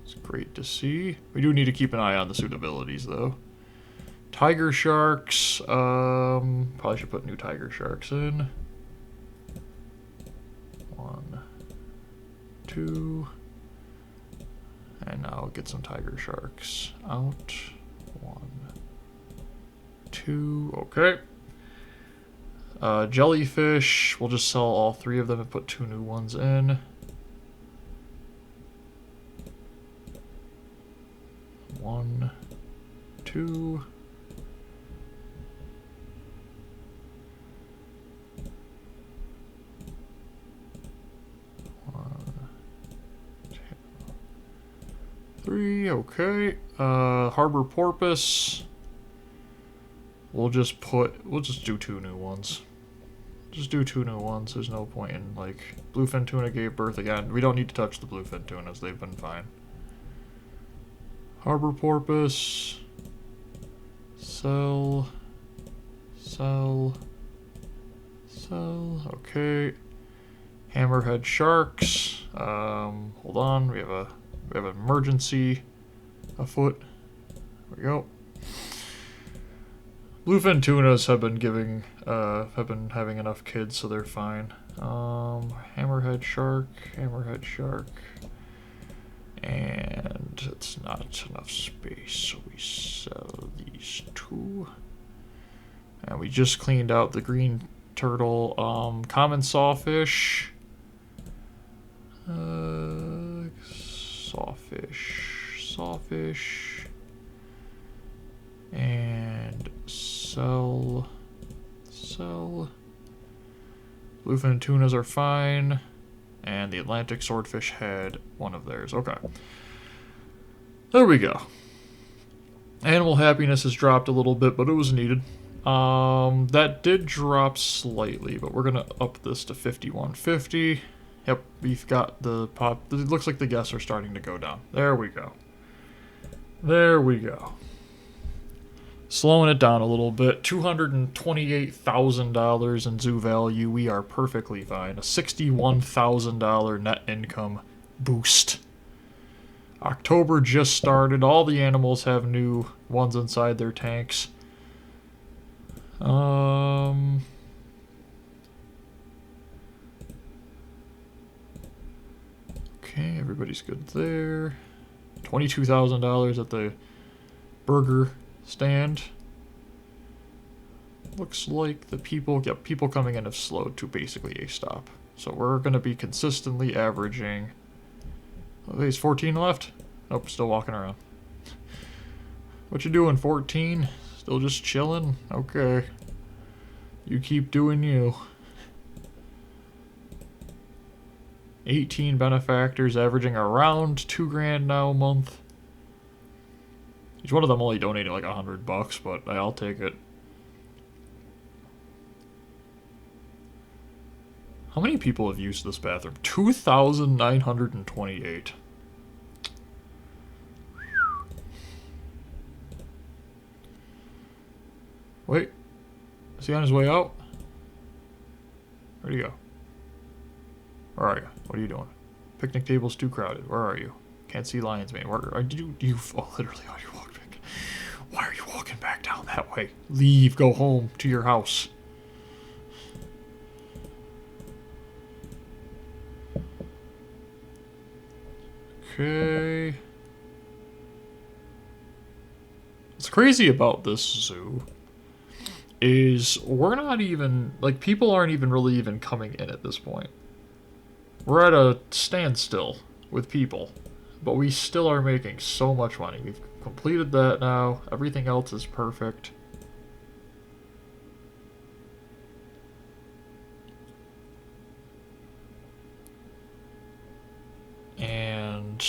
It's great to see. We do need to keep an eye on the suitabilities, though. Tiger sharks. Probably should put new tiger sharks in. 1, 2. And now get some tiger sharks out. 1, 2. Okay. Jellyfish, we'll just sell all 3 of them and put 2 new ones in. 1, 2. Three, okay. Harbor porpoise. We'll just do 2 new ones. Just do 2 new ones. There's no point in, like, bluefin tuna gave birth again. We don't need to touch the bluefin tunas. They've been fine. Harbor porpoise. Sell. Okay. Hammerhead sharks. Hold on. We have an emergency afoot. There we go. Bluefin tunas have been having enough kids, so they're fine. Hammerhead shark, and it's not enough space, so we sell these 2. And we just cleaned out the green turtle, common sawfish, sawfish, and sell. Bluefin tunas are fine. And the Atlantic swordfish had one of theirs. Okay. There we go. Animal happiness has dropped a little bit, but it was needed. That did drop slightly, but we're gonna up this to 5150. Yep, we've got the pop. It looks like the guests are starting to go down. There we go. There we go. Slowing it down a little bit. $228,000 in zoo value. We are perfectly fine. A $61,000 net income boost. October just started. All the animals have new ones inside their tanks. Okay, everybody's good there. $22,000 at the burger stand. Looks like the people coming in have slowed to basically a stop. So we're going to be consistently averaging. Oh, there's 14 left? Nope, still walking around. What you doing, 14? Still just chilling? Okay. You keep doing you. 18 benefactors, averaging around $2,000 now a month. Each one of them only donated like $100, but I'll take it. How many people have used this bathroom? 2,928. Wait. Is he on his way out? Where'd he go? Where are you? What are you doing? Picnic table's too crowded. Where are you? Can't see Lion's Mane. Where are you? Oh, literally, how do you walk back? Why are you walking back down that way? Leave. Go home to your house. Okay. What's crazy about this zoo is we're not even, like, people aren't even really even coming in at this point. We're at a standstill with people, but we still are making so much money. We've completed that now. Everything else is perfect. And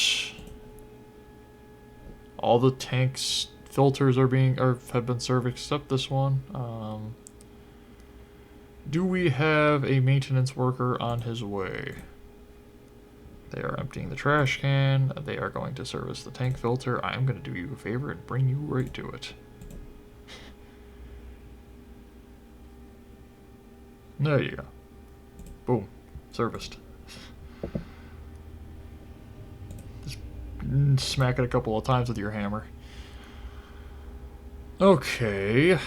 all the tanks filters have been served except this one. Do we have a maintenance worker on his way? They are emptying the trash can. They are going to service the tank filter. I'm going to do you a favor and bring you right to it. There you go. Boom. Serviced. Just smack it a couple of times with your hammer. Okay.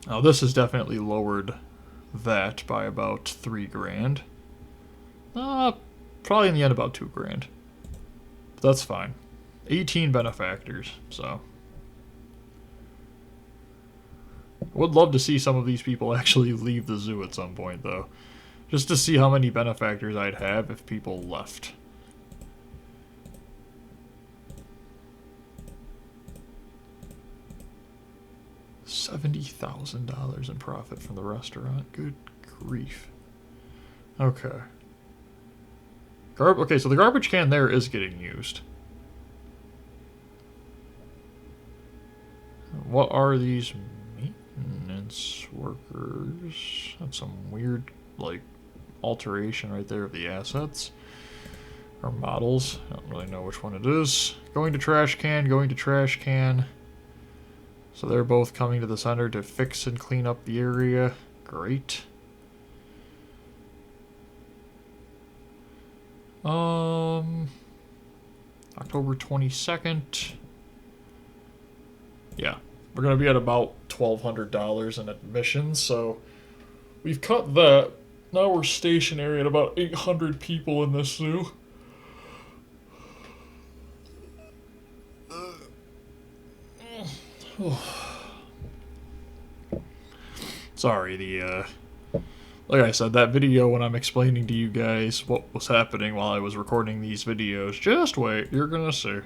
Now this has definitely lowered that by about $3,000. Probably in the end about $2,000. But that's fine. 18 benefactors, so. Would love to see some of these people actually leave the zoo at some point, though. Just to see how many benefactors I'd have if people left. $70,000 in profit from the restaurant. Good grief. Okay. Okay, so the garbage can there is getting used. What are these maintenance workers? That's some weird, like, alteration right there of the assets. Or models. I don't really know which one it is. Going to trash can, going to trash can. So they're both coming to the center to fix and clean up the area. Great. October 22nd. Yeah, we're going to be at about $1,200 in admissions, so we've cut that. Now we're stationary at about 800 people in this zoo. Sorry, like I said, that video when I'm explaining to you guys what was happening while I was recording these videos, just wait, you're gonna see.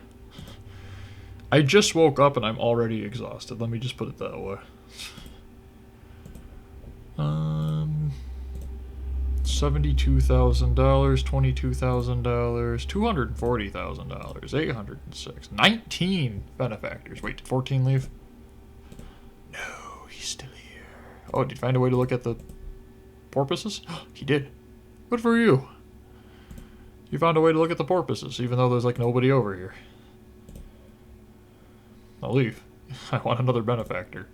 I just woke up and I'm already exhausted, let me just put it that way. $72,000, $22,000, $240,000, 806, 19 benefactors. Wait, did 14 leave? No, he's still here. Oh, did you find a way to look at the porpoises? He did. Good for you. You found a way to look at the porpoises, even though there's like nobody over here. I'll leave. I want another benefactor.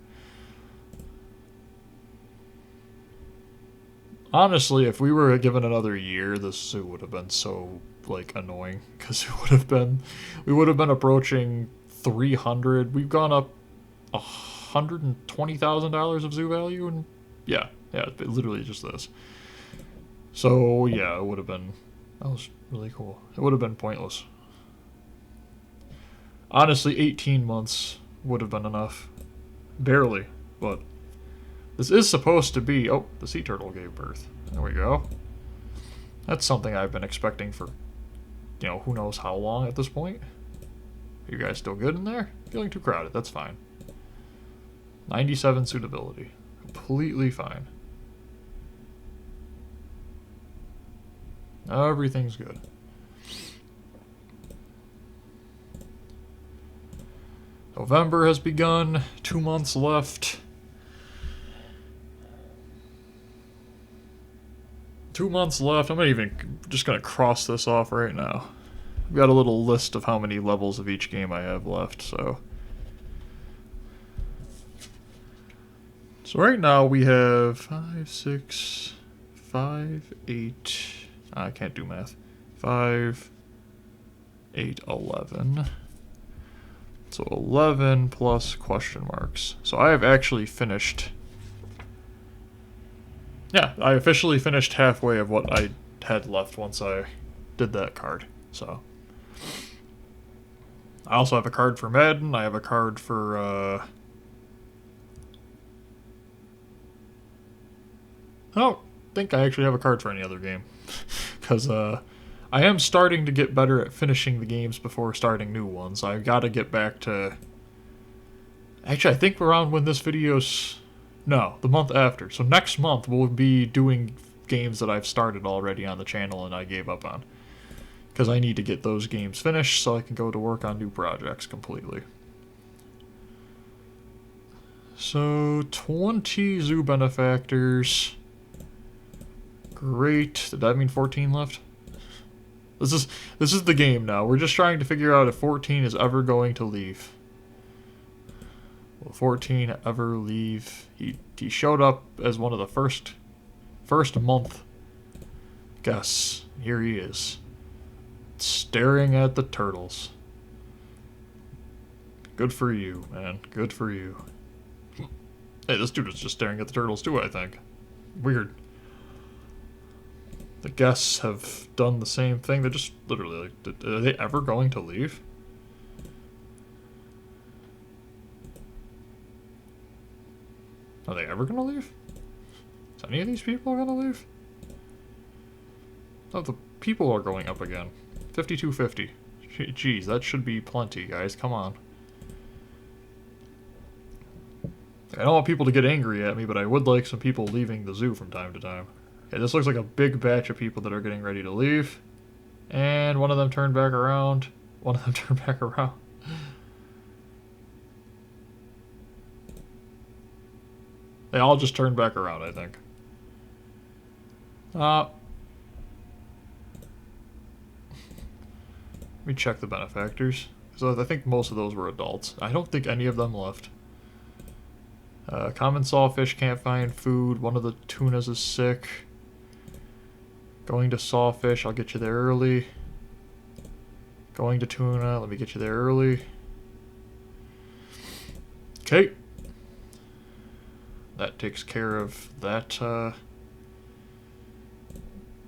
Honestly, if we were given another year, this zoo would have been so, like, annoying. Because we would have been approaching 300. We've gone up $120,000 of zoo value, and yeah, literally just this. So, yeah, it would have been, that was really cool. It would have been pointless. Honestly, 18 months would have been enough. Barely, but this is supposed to be... Oh, the sea turtle gave birth. There we go. That's something I've been expecting for, you know, who knows how long at this point. Are you guys still good in there? Feeling too crowded. That's fine. 97 suitability. Completely fine. Everything's good. November has begun. 2 months left. 2 months left. I'm just gonna cross this off right now. I've got a little list of how many levels of each game I have left, so. So right now we have 5, 6, 5, 8. I can't do math. 5, 8, 11. So 11 plus question marks. So I have actually finished. Yeah, I officially finished halfway of what I had left once I did that card. So I also have a card for Madden. I have a card for I don't think I actually have a card for any other game. Because I am starting to get better at finishing the games before starting new ones. I've got to get back to... Actually, I think around when this video's... No, the month after. So next month we'll be doing games that I've started already on the channel and I gave up on. Because I need to get those games finished so I can go to work on new projects completely. So, 20 zoo benefactors. Great. Did that mean 14 left? This is the game now. We're just trying to figure out if 14 is ever going to leave. Will 14 ever leave? He showed up as one of the first month guests. Here he is. Staring at the turtles. Good for you, man. Good for you. Hey, this dude was just staring at the turtles too, I think. Weird. The guests have done the same thing. They're just literally like, are they ever going to leave? Are they ever going to leave? Is any of these people going to leave? Oh, the people are going up again. 5250. Jeez, that should be plenty, guys. Come on. I don't want people to get angry at me, but I would like some people leaving the zoo from time to time. Okay, this looks like a big batch of people that are getting ready to leave. And one of them turned back around. One of them turned back around. They all just turned back around, I think. Let me check the benefactors. So I think most of those were adults. I don't think any of them left. Common sawfish can't find food. One of the tunas is sick. Going to sawfish, I'll get you there early. Going to tuna, let me get you there early. Okay. That takes care of that.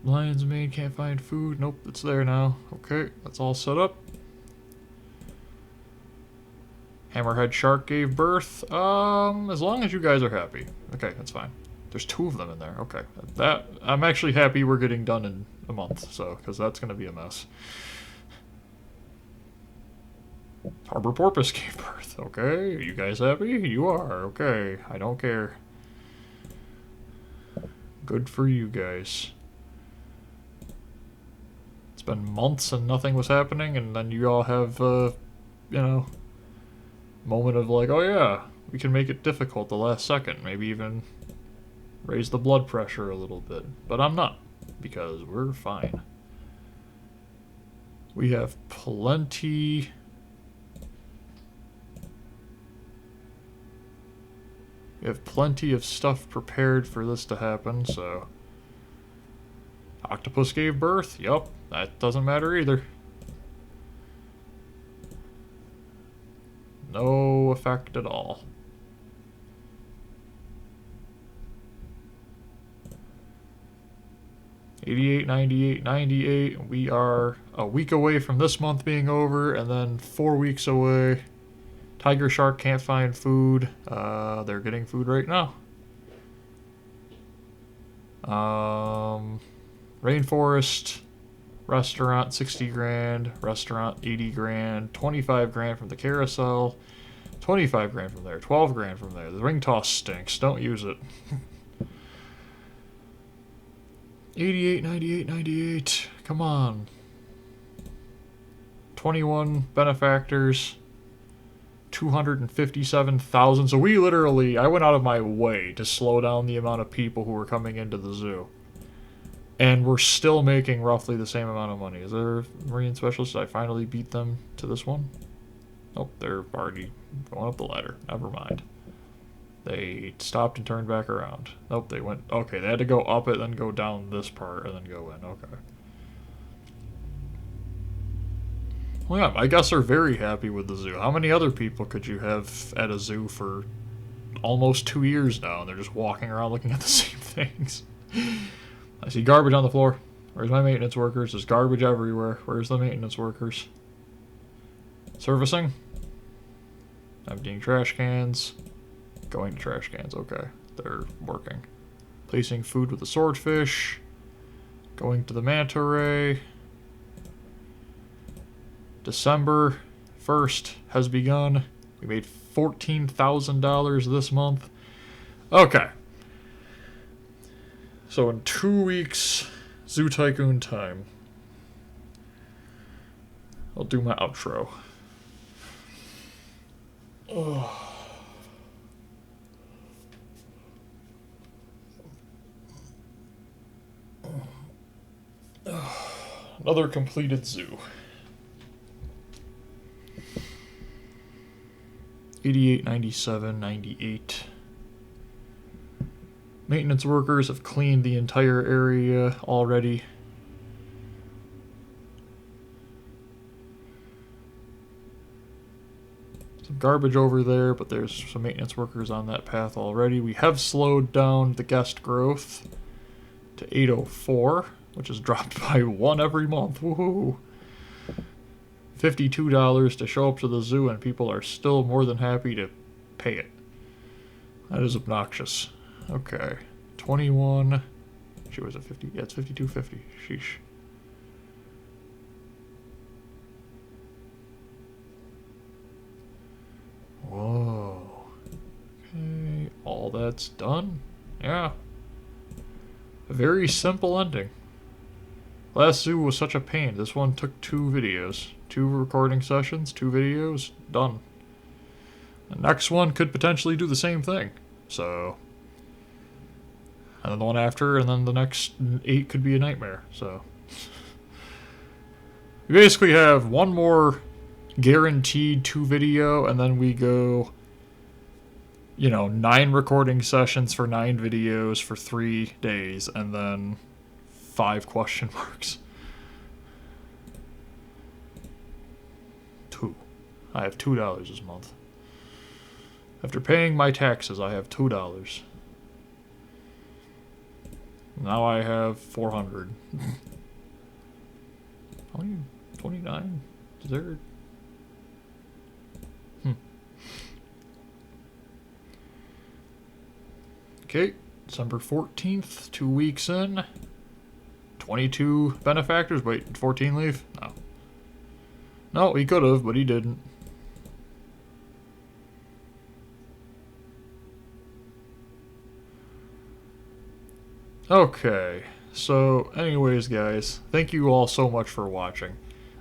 Lion's mane can't find food. Nope, it's there now. Okay, that's all set up. Hammerhead shark gave birth. As long as you guys are happy. Okay, that's fine. There's 2 of them in there. Okay, that I'm actually happy we're getting done in a month. So, because that's gonna be a mess. Harbor porpoise gave birth. Okay, are you guys happy? You are. Okay, I don't care. Good for you guys. been months and nothing was happening, and then you all have, you know, moment of like, oh yeah, we can make it difficult the last second. Maybe even raise the blood pressure a little bit. But I'm not, because we're fine. We have plenty... We have plenty of stuff prepared for this to happen, so... Octopus gave birth? Yup, that doesn't matter either. No effect at all. $88, $98, $98. We are a week away from this month being over, and then 4 weeks away. Tiger Shark can't find food. They're getting food right now. Rainforest restaurant 60 grand, restaurant 80 grand, 25 grand from the carousel, 25 grand from there, 12 grand from there. The ring toss stinks. Don't use it. 88, 98, 98. Come on. 21 benefactors. 257,000. So we literally, I went out of my way to slow down the amount of people who were coming into the zoo. And we're still making roughly the same amount of money. Is there a marine specialist? Did I finally beat them to this one? Nope, they're already going up the ladder. Never mind. They stopped and turned back around. Nope, they went... Okay, they had to go up it, then go down this part, and then go in. Okay. Well, yeah, I guess they're very happy with the zoo. How many other people could you have at a zoo for almost 2 years now, and they're just walking around looking at the same things? I see garbage on the floor. Where's my maintenance workers? There's garbage everywhere. Where's the maintenance workers? Servicing. Emptying trash cans. Going to trash cans. Okay. They're working. Placing food with the swordfish. Going to the manta ray. December 1st has begun. We made $14,000 this month. Okay. So in 2 weeks, Zoo Tycoon time. I'll do my outro. Another completed zoo. 88, 97, 98. Maintenance workers have cleaned the entire area already. Some garbage over there, but there's some maintenance workers on that path already. We have slowed down the guest growth to 804, which has dropped by 1 every month. Woohoo! $52 to show up to the zoo, and people are still more than happy to pay it. That is obnoxious. Okay. 21. She was at 50. Yeah, it's 52.50. Sheesh. Whoa. Okay. All that's done? Yeah. A very simple ending. Last zoo was such a pain. This one took 2 videos. 2 recording sessions, 2 videos, done. The next one could potentially do the same thing. So... And then the one after, and then the next 8 could be a nightmare, so... We basically have 1 more guaranteed 2 video, and then we go... You know, 9 recording sessions for 9 videos for 3 days, and then 5 question marks. 2. I have $2 this month. After paying my taxes, I have $2. Now I have 400. Only 29? Is there... Okay, December 14th, 2 weeks in. 22 benefactors. Wait, did 14 leave? No. No, he could have, but he didn't. Okay, So, anyways, guys, thank you all so much for watching.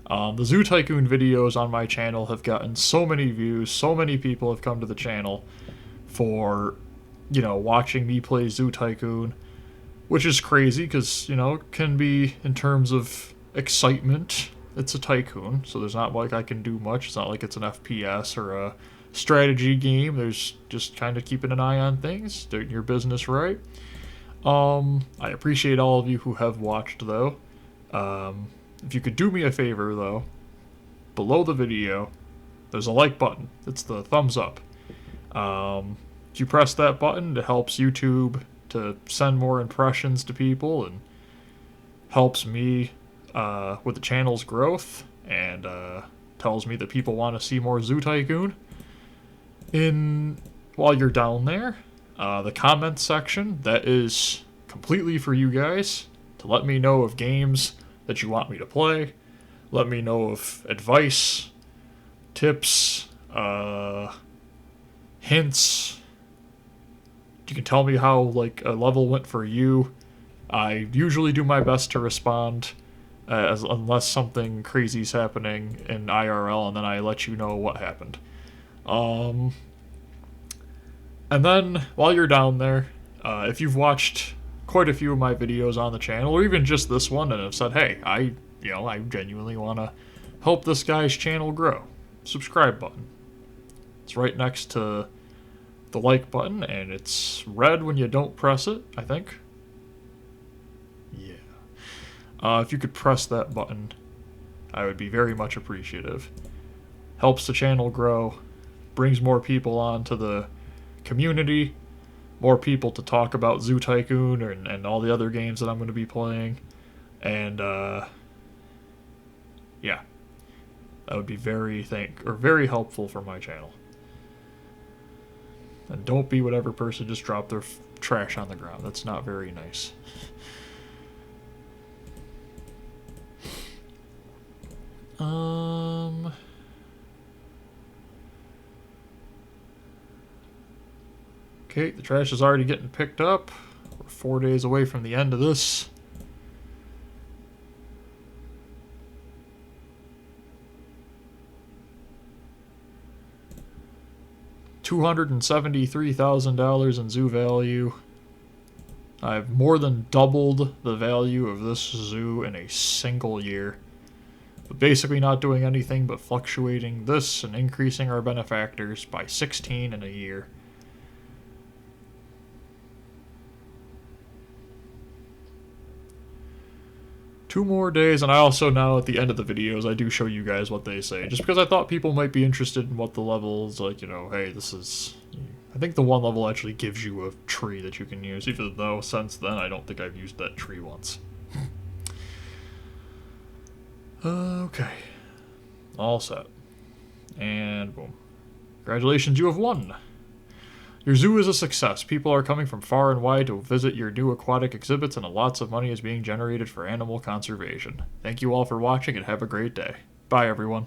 The Zoo Tycoon videos on my channel have gotten so many views, so many people have come to the channel for, watching me play Zoo Tycoon, which is crazy because, it can be, in terms of excitement, it's a Tycoon, so there's not like I can do much. It's not like it's an FPS or a strategy game. There's just kind of keeping an eye on things, doing your business right. I appreciate all of you who have watched, though. If you could do me a favor, though, below the video, there's a like button. It's the thumbs up. If you press that button, it helps YouTube to send more impressions to people and helps me with the channel's growth, and tells me that people want to see more Zoo Tycoon. While you're down there, the comments section, that is completely for you guys to let me know of games that you want me to play. Let me know of advice, tips, hints. You can tell me how like a level went for you. I usually do my best to respond unless something crazy's happening in IRL, and then I let you know what happened. And then, while you're down there, if you've watched quite a few of my videos on the channel, or even just this one, and have said, hey, I genuinely want to help this guy's channel grow, subscribe button. It's right next to the like button, and it's red when you don't press it, I think. Yeah. If you could press that button, I would be very much appreciative. Helps the channel grow, brings more people onto the community, more people to talk about Zoo Tycoon and all the other games that I'm going to be playing, and yeah, that would be very helpful for my channel. And don't be whatever person just dropped their trash on the ground. That's not very nice. Okay, the trash is already getting picked up. We're 4 days away from the end of this. $273,000 in zoo value. I've more than doubled the value of this zoo in a single year. But basically not doing anything but fluctuating this and increasing our benefactors by 16 in a year. Two more days, and I also now at the end of the videos I do show you guys what they say, just because I thought people might be interested in what the levels, like, hey, this is... I think the one level actually gives you a tree that you can use, even though since then I don't think I've used that tree once. Okay. All set. And boom. Congratulations, you have won! Your zoo is a success. People are coming from far and wide to visit your new aquatic exhibits, and lots of money is being generated for animal conservation. Thank you all for watching, and have a great day. Bye, everyone.